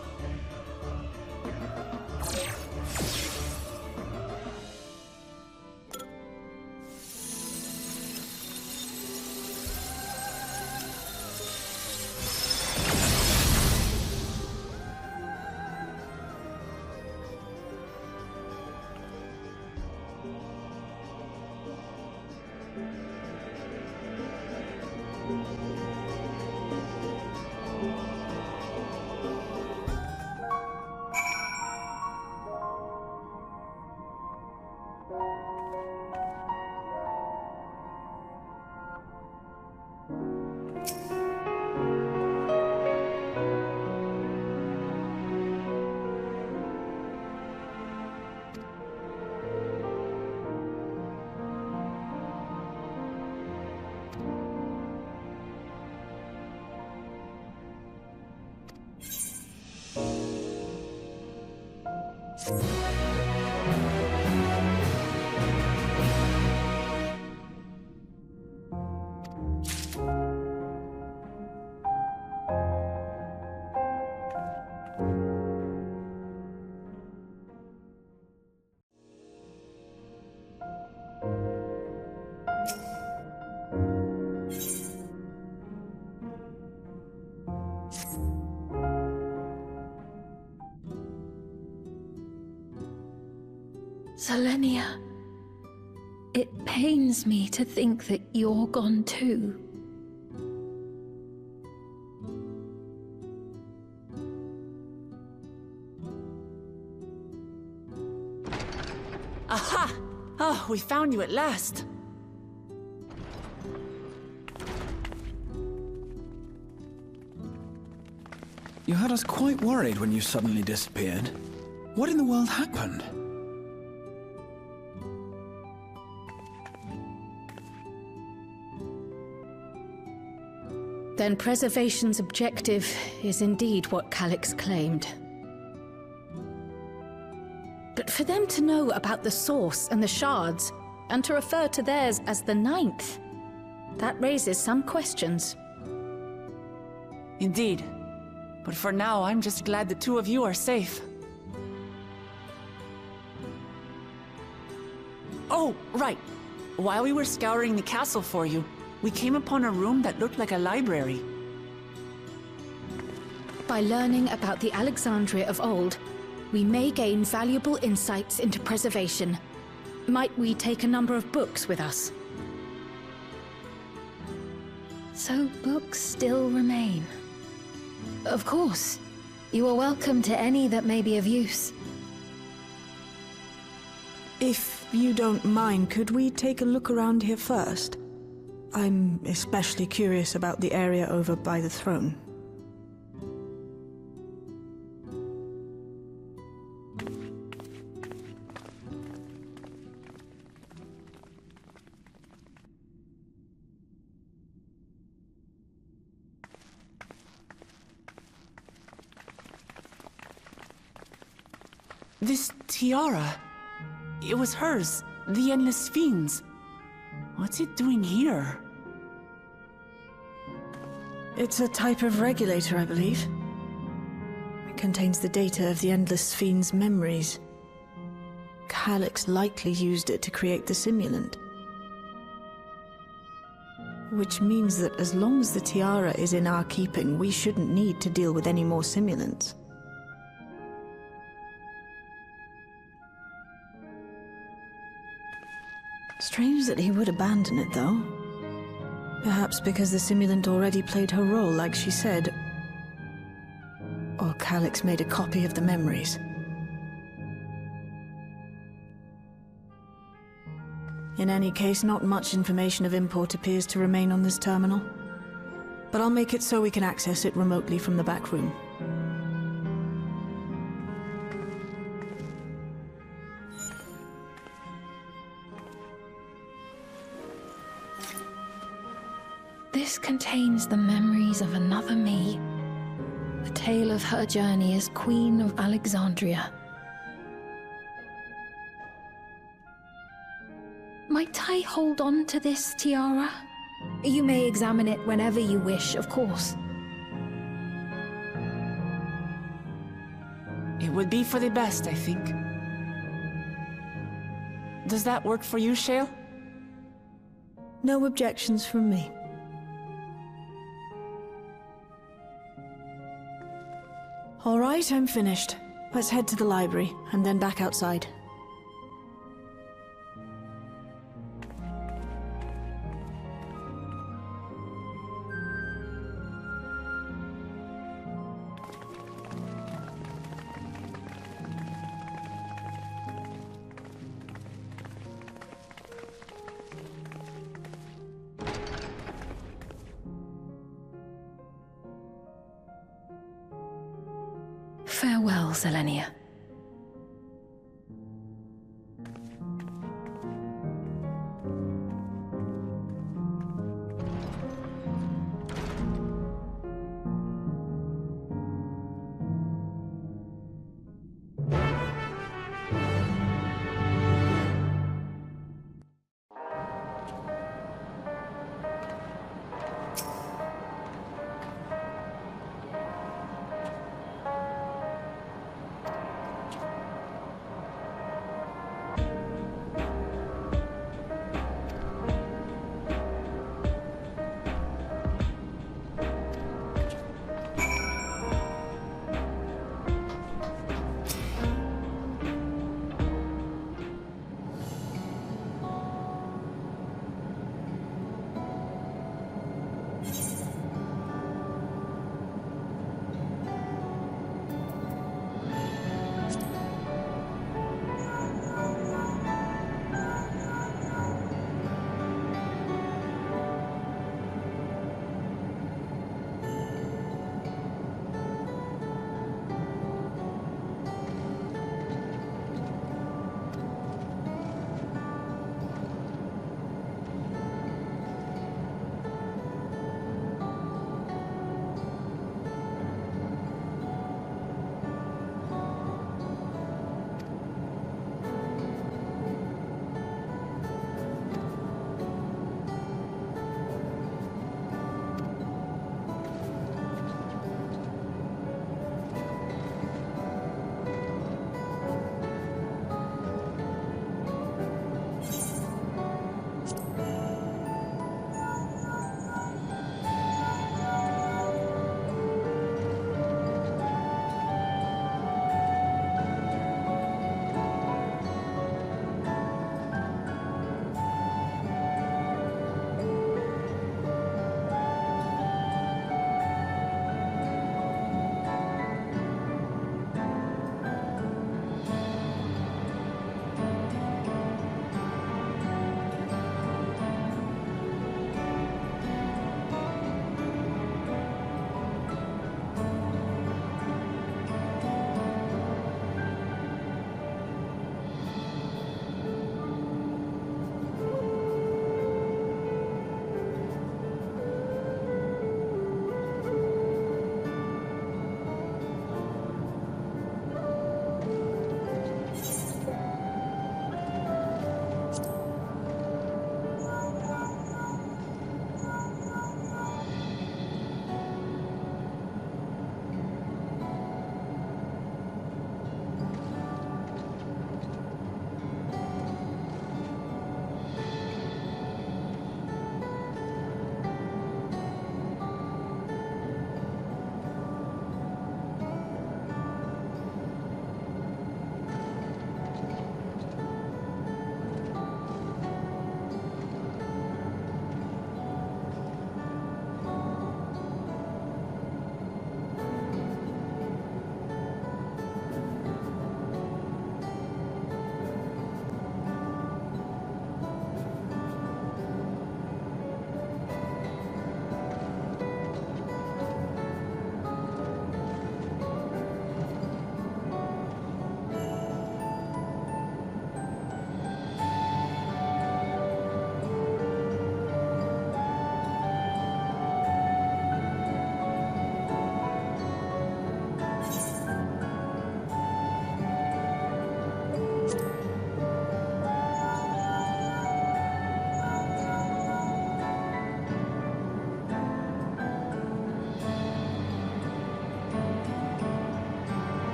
Zelenia, it pains me to think that you're gone too. Aha! Oh, we found you at last. You had us quite worried when you suddenly disappeared. What in the world happened? Then Preservation's objective is indeed what Calyx claimed. But for them to know about the Source and the Shards, and to refer to theirs as the Ninth, that raises some questions. Indeed. But for now, I'm just glad the two of you are safe. Oh, right. While we were scouring the castle for you, we came upon a room that looked like a library. By learning about the Alexandria of old, we may gain valuable insights into Preservation. Might we take a number of books with us? So books still remain. Of course. You are welcome to any that may be of use. If you don't mind, could we take a look around here first? I'm especially curious about the area over by the throne. This tiara... it was hers, the Endless Fiend's. What's it doing here? It's a type of regulator, I believe. It contains the data of the Endless Fiend's memories. Calyx likely used it to create the simulant. Which means that as long as the tiara is in our keeping, we shouldn't need to deal with any more simulants. Strange that he would abandon it, though. Perhaps because the simulant already played her role, like she said. Or Calyx made a copy of the memories. In any case, not much information of import appears to remain on this terminal. But I'll make it so we can access it remotely from the back room. This contains the memories of another me. The tale of her journey as Queen of Alexandria. Might I hold on to this tiara? You may examine it whenever you wish, of course. It would be for the best, I think. Does that work for you, Shale? No objections from me. All right, I'm finished. Let's head to the library, and then back outside. Farewell, Selenia.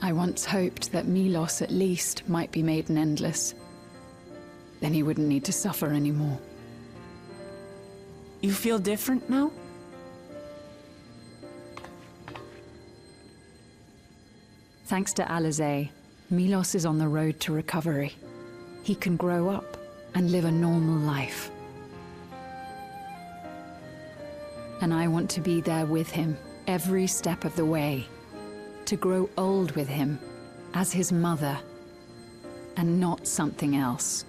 I once hoped that Milos at least might be made an endless. Then he wouldn't need to suffer anymore. You feel different now? Thanks to Alizé, Milos is on the road to recovery. He can grow up and live a normal life. And I want to be there with him every step of the way. To grow old with him as his mother and not something else.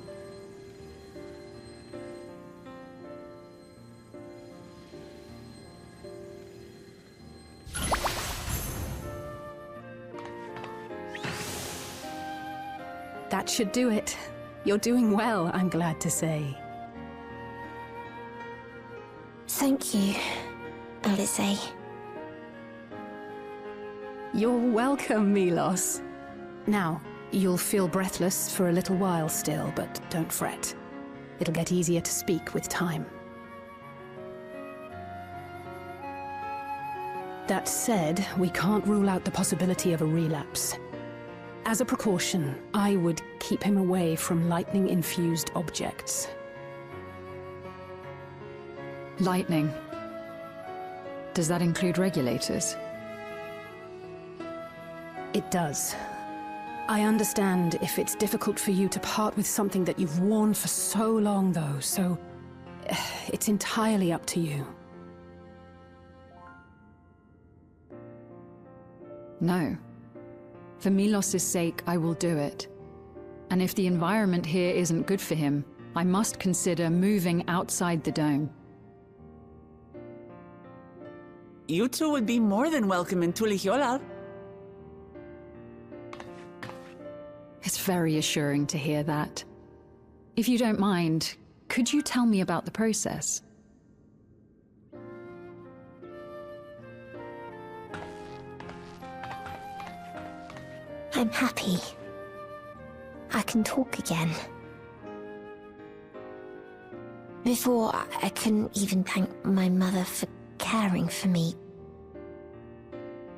That should do it. You're doing well, I'm glad to say. Thank you, Alizé. You're welcome, Milos. Now, you'll feel breathless for a little while still, but don't fret. It'll get easier to speak with time. That said, we can't rule out the possibility of a relapse. As a precaution, I would keep him away from lightning-infused objects. Lightning. Does that include regulators? It does. I understand if it's difficult for you to part with something that you've worn for so long, though, so it's entirely up to you. No. For Milos's sake, I will do it. And if the environment here isn't good for him, I must consider moving outside the dome. You two would be more than welcome in Tulihiola. It's very assuring to hear that. If you don't mind, could you tell me about the process? I'm happy. I can talk again. Before, I couldn't even thank my mother for caring for me.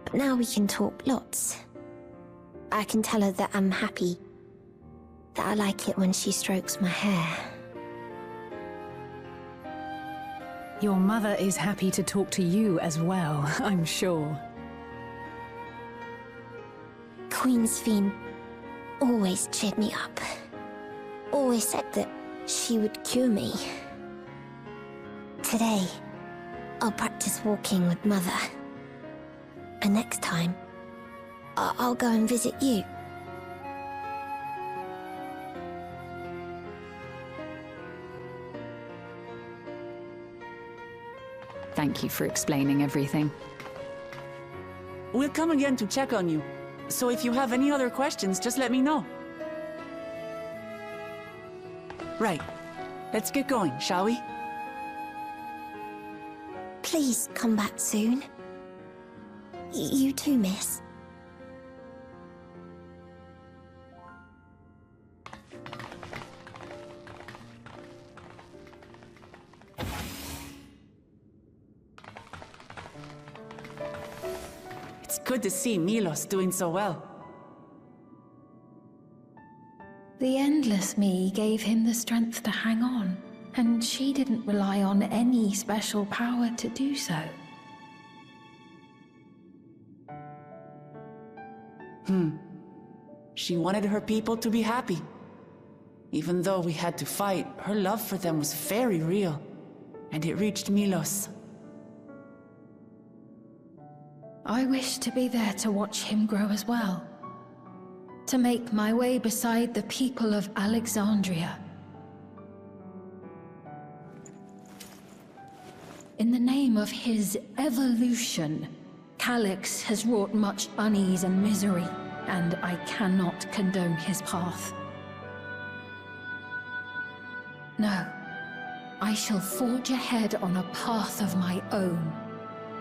But now we can talk lots. I can tell her that I'm happy, that I like it when she strokes my hair. Your mother is happy to talk to you as well, I'm sure. Queen's Fiend always cheered me up. Always said that she would cure me. Today, I'll practice walking with Mother. And next time, I'll go and visit you. Thank you for explaining everything. We'll come again to check on you. So if you have any other questions, just let me know. Right. Let's get going, shall we? Please come back soon. You too, miss. It's good to see Milos doing so well. The Endless Me gave him the strength to hang on, and she didn't rely on any special power to do so. She wanted her people to be happy. Even though we had to fight, her love for them was very real, and it reached Milos. I wish to be there to watch him grow as well. To make my way beside the people of Alexandria. In the name of his evolution, Calyx has wrought much unease and misery, and I cannot condone his path. No, I shall forge ahead on a path of my own.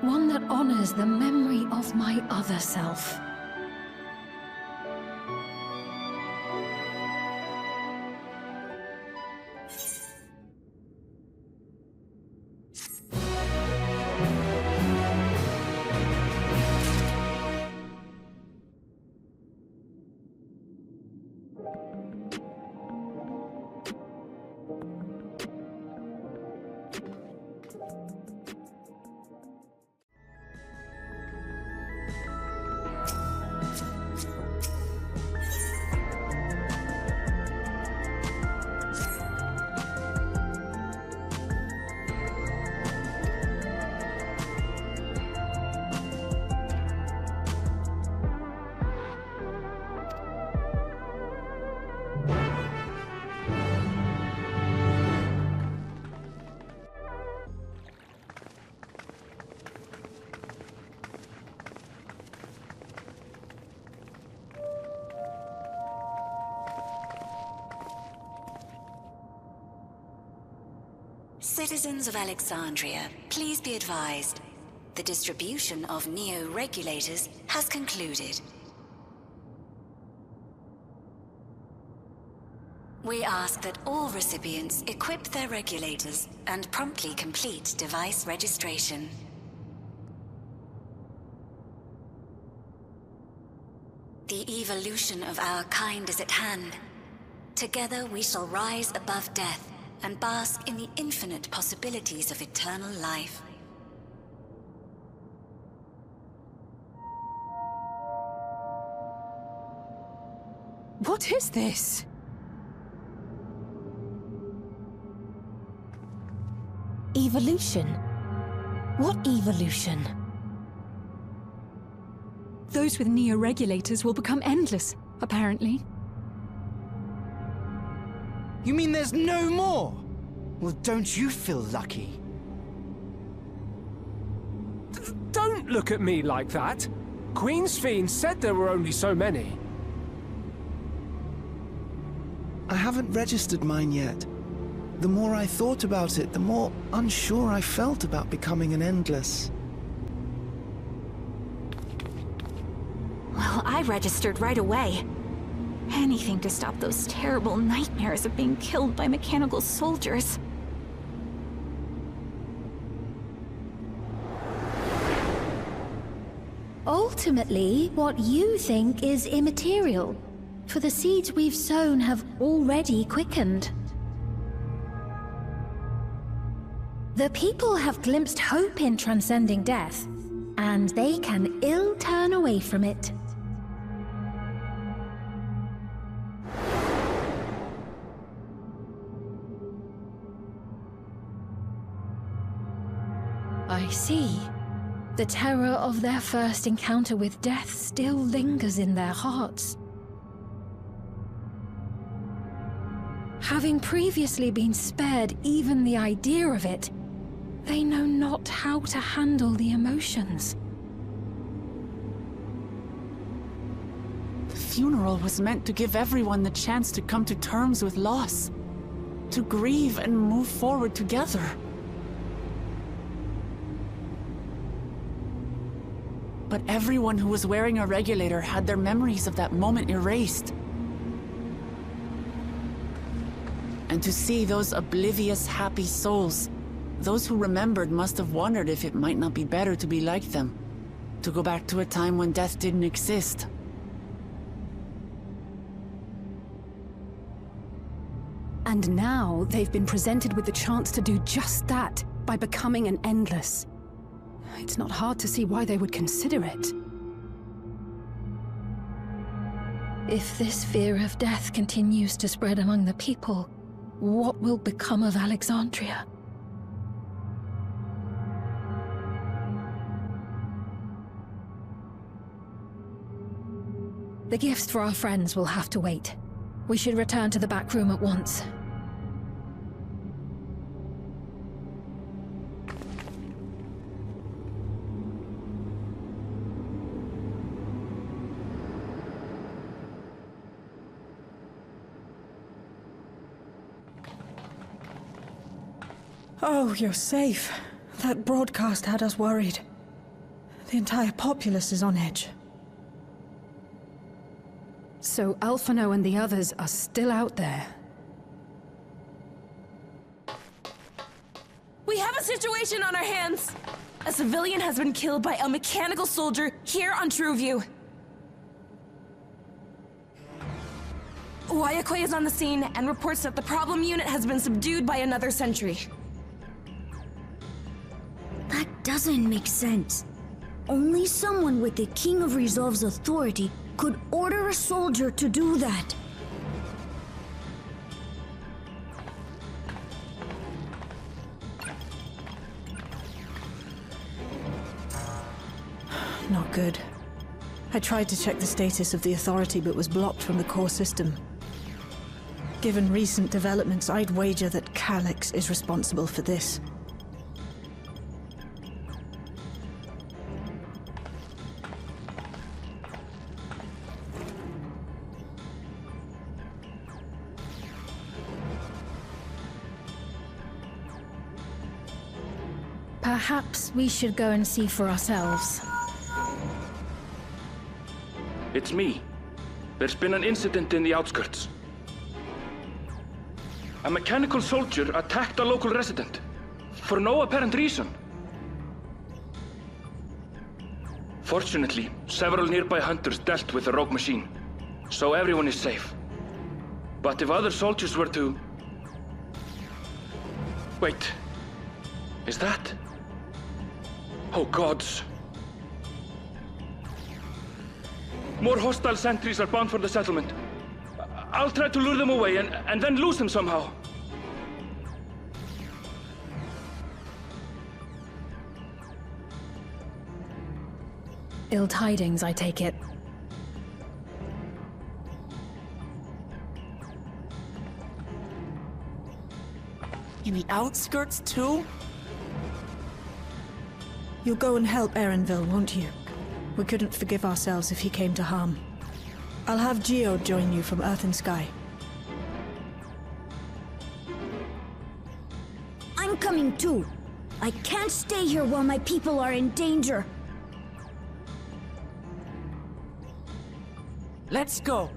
One that honors the memory of my other self. Citizens of Alexandria, please be advised. The distribution of neo-regulators has concluded. We ask that all recipients equip their regulators and promptly complete device registration. The evolution of our kind is at hand. Together we shall rise above death and bask in the infinite possibilities of eternal life. What is this? Evolution? What evolution? Those with neo-regulators will become endless, apparently. You mean there's no more? Well, don't you feel lucky? Don't look at me like that. Queen's Fiend said there were only so many. I haven't registered mine yet. The more I thought about it, the more unsure I felt about becoming an Endless. Well, I registered right away. Anything to stop those terrible nightmares of being killed by mechanical soldiers. Ultimately, what you think is immaterial, for the seeds we've sown have already quickened. The people have glimpsed hope in transcending death, and they can ill turn away from it. I see. The terror of their first encounter with death still lingers in their hearts. Having previously been spared even the idea of it, they know not how to handle the emotions. The funeral was meant to give everyone the chance to come to terms with loss, to grieve and move forward together. But everyone who was wearing a regulator had their memories of that moment erased. And to see those oblivious, happy souls, those who remembered must have wondered if it might not be better to be like them, to go back to a time when death didn't exist. And now they've been presented with the chance to do just that by becoming an Endless. It's not hard to see why they would consider it. If this fear of death continues to spread among the people, what will become of Alexandria? The gifts for our friends will have to wait. We should return to the back room at once. Oh, you're safe. That broadcast had us worried. The entire populace is on edge. So Alphino and the others are still out there. We have a situation on our hands! A civilian has been killed by a mechanical soldier here on Trueview. Wayakoi is on the scene and reports that the problem unit has been subdued by another sentry. That doesn't make sense. Only someone with the King of Resolve's authority could order a soldier to do that. Not good. I tried to check the status of the authority but was blocked from the core system. Given recent developments, I'd wager that Calyx is responsible for this. Perhaps we should go and see for ourselves. It's me. There's been an incident in the outskirts. A mechanical soldier attacked a local resident, for no apparent reason. Fortunately, several nearby hunters dealt with the rogue machine, so everyone is safe. But if other soldiers were to... Wait. Is that... Oh gods. More hostile sentries are bound for the settlement. I'll try to lure them away and then lose them somehow. Ill tidings, I take it. In the outskirts, too? You'll go and help Erenville, won't you? We couldn't forgive ourselves if he came to harm. I'll have Geode join you from Earth and Sky. I'm coming too. I can't stay here while my people are in danger. Let's go.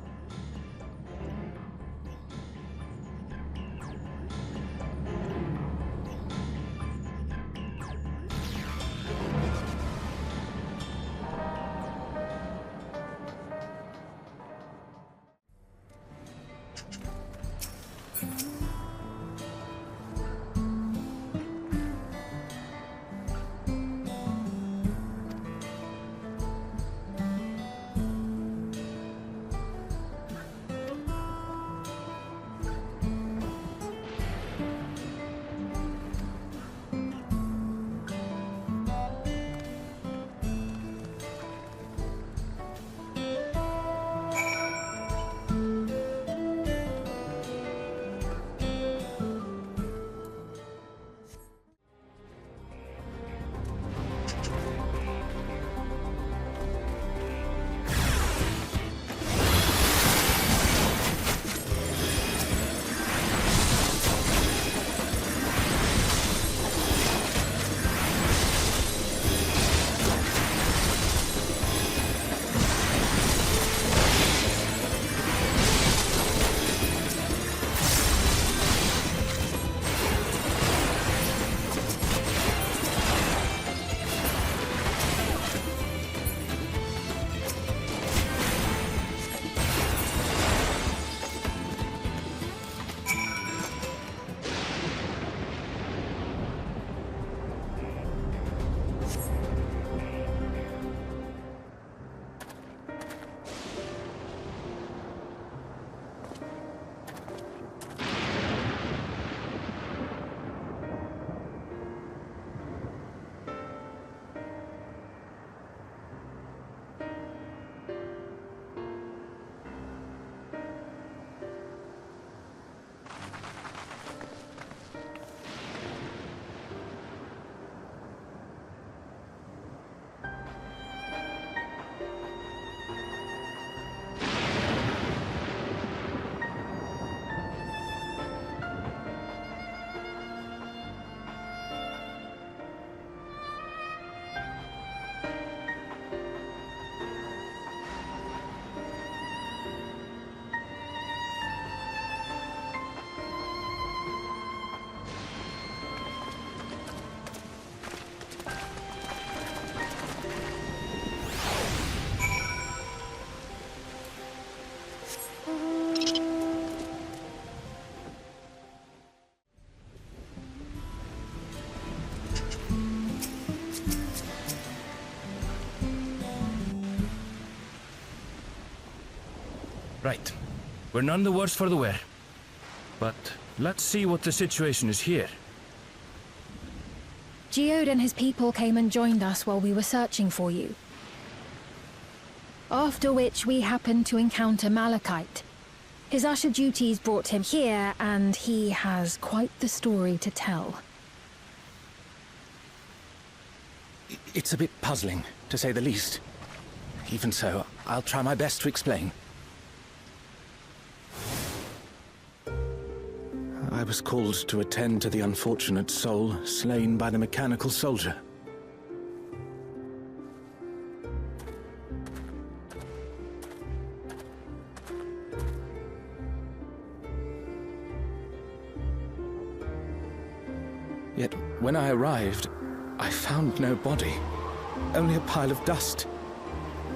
Right. We're none the worse for the wear. But let's see what the situation is here. Geode and his people came and joined us while we were searching for you. After which we happened to encounter Malachite. His usher duties brought him here, and he has quite the story to tell. It's a bit puzzling, to say the least. Even so, I'll try my best to explain. I was called to attend to the unfortunate soul slain by the mechanical soldier. Yet, when I arrived, I found no body. Only a pile of dust,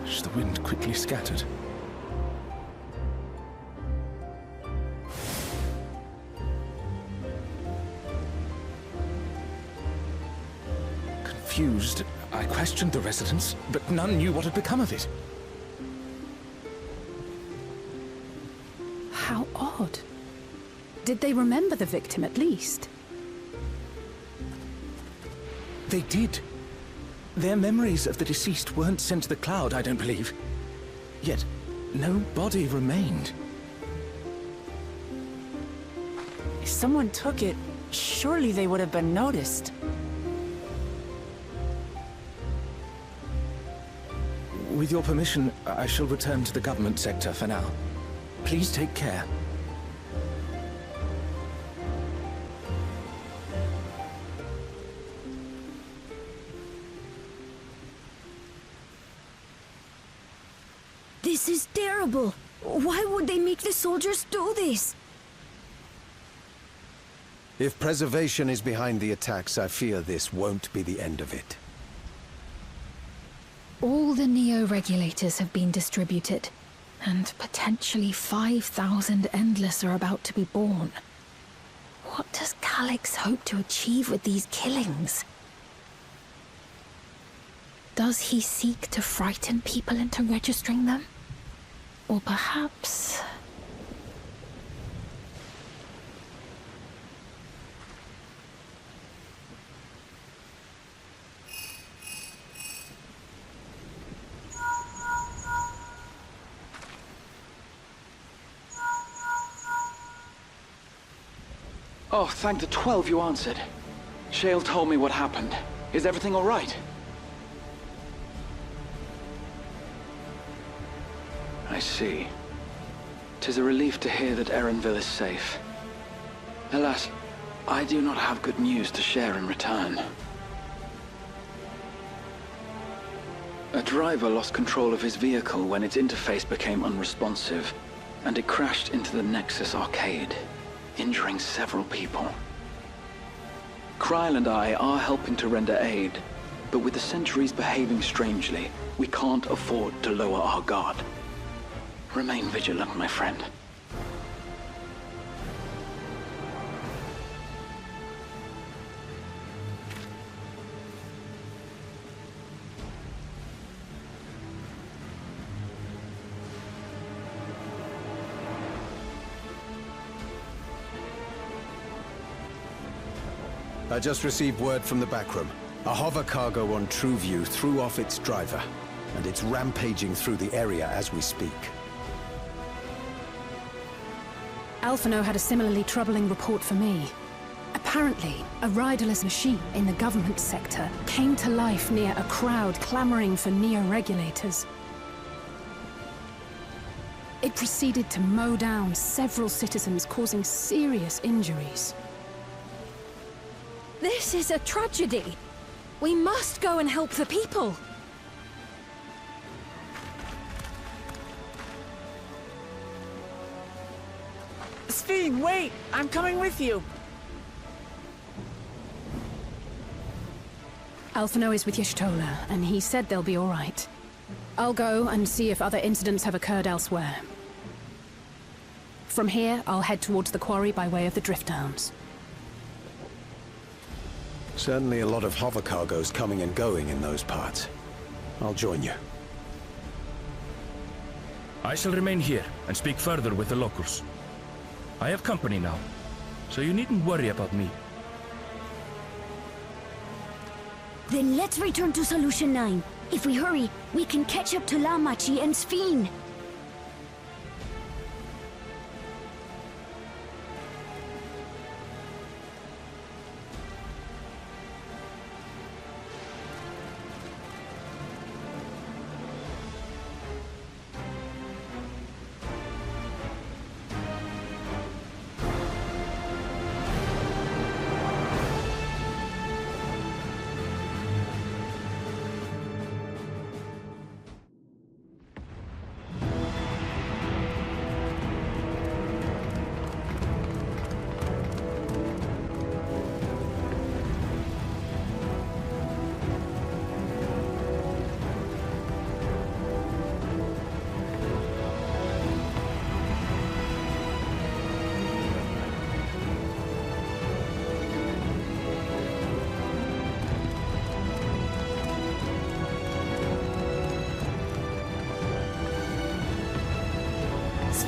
which the wind quickly scattered. Confused, I questioned the residents, but none knew what had become of it. How odd. Did they remember the victim at least? They did. Their memories of the deceased weren't sent to the cloud, I don't believe. Yet, no body remained. If someone took it, surely they would have been noticed. With your permission, I shall return to the government sector for now. Please take care. This is terrible. Why would they make the soldiers do this? If preservation is behind the attacks, I fear this won't be the end of it. All the Neo-regulators have been distributed, and potentially 5,000 Endless are about to be born. What does Calyx hope to achieve with these killings? Does he seek to frighten people into registering them? Or perhaps... Oh, thank the 12 you answered. Shale told me what happened. Is everything all right? I see. 'Tis a relief to hear that Erenville is safe. Alas, I do not have good news to share in return. A driver lost control of his vehicle when its interface became unresponsive, and it crashed into the Nexus arcade, injuring several people. Kryl and I are helping to render aid, but with the Sentries behaving strangely, we can't afford to lower our guard. Remain vigilant, my friend. I just received word from the backroom. A hover cargo on TrueView threw off its driver, and it's rampaging through the area as we speak. Alphino had a similarly troubling report for me. Apparently, a riderless machine in the government sector came to life near a crowd clamoring for Neo-regulators. It proceeded to mow down several citizens, causing serious injuries. This is a tragedy. We must go and help the people. Sphene, wait! I'm coming with you! Alphino is with Y'shtola, and he said they'll be all right. I'll go and see if other incidents have occurred elsewhere. From here, I'll head towards the quarry by way of the Drift Downs. Certainly a lot of hover cargoes coming and going in those parts. I'll join you. I shall remain here and speak further with the locals. I have company now, so you needn't worry about me. Then let's return to Solution 9. If we hurry, we can catch up to Lamachi and Sphene.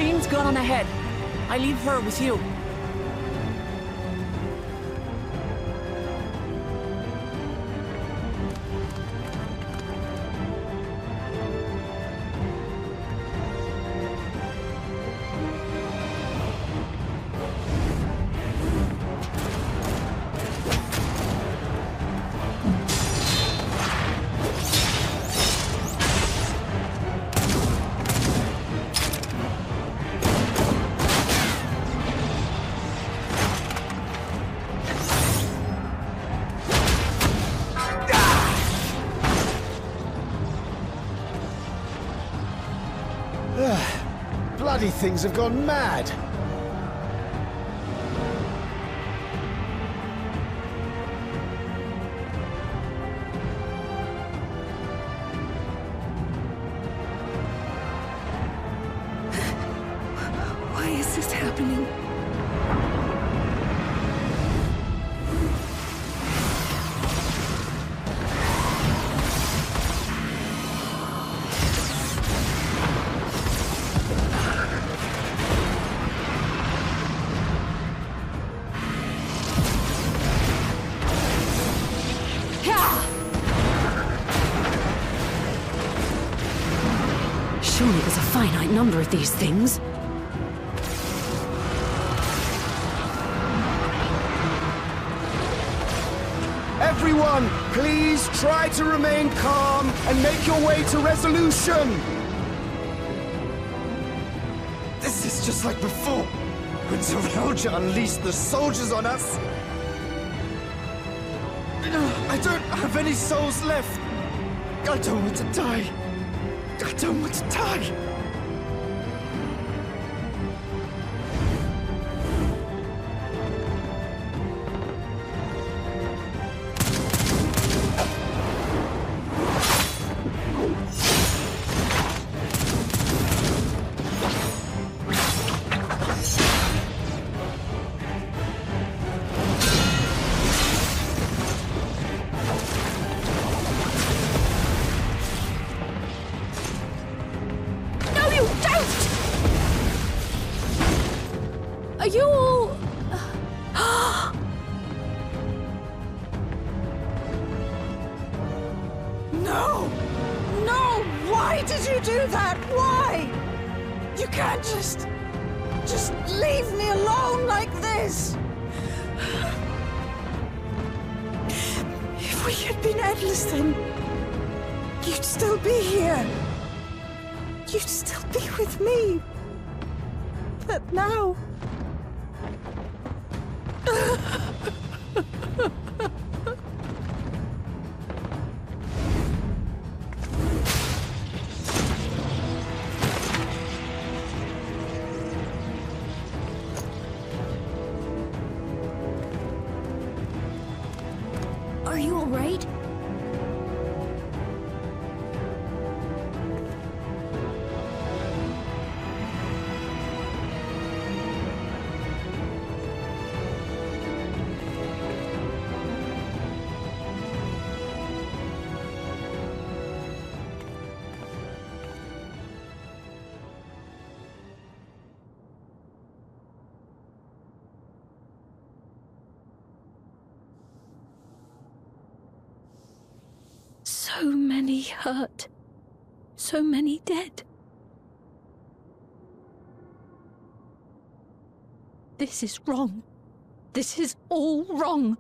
Fiend's gone ahead. I leave her with you. Bloody things have gone mad! Why is this happening? Surely there's a finite number of these things. Everyone, please try to remain calm and make your way to resolution! This is just like before, when Zerelja unleashed the soldiers on us. I don't have any souls left. I don't want to die. I don't want to die. Are you all... No! No! Why did you do that? Why? You can't just leave me alone like this! If we had been endless, then you'd still be here. You'd still be with me. But now... Are you all right? So many hurt. So many dead. This is wrong. This is all wrong.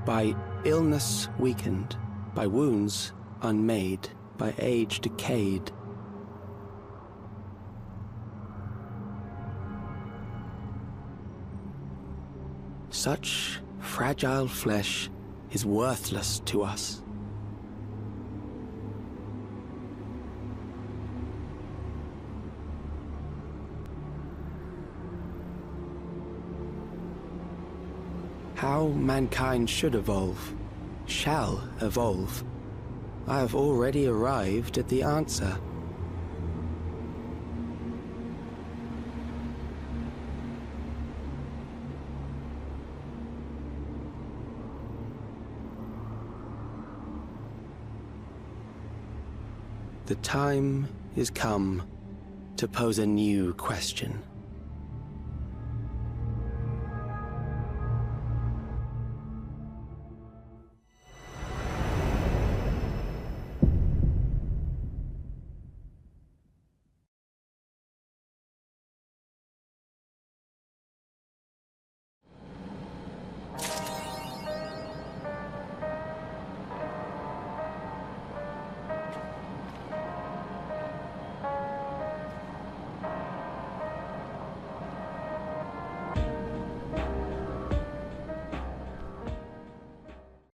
By illness weakened, by wounds unmade, by age decayed. Such fragile flesh is worthless to us. How mankind should evolve, shall evolve, I have already arrived at the answer. The time is come to pose a new question.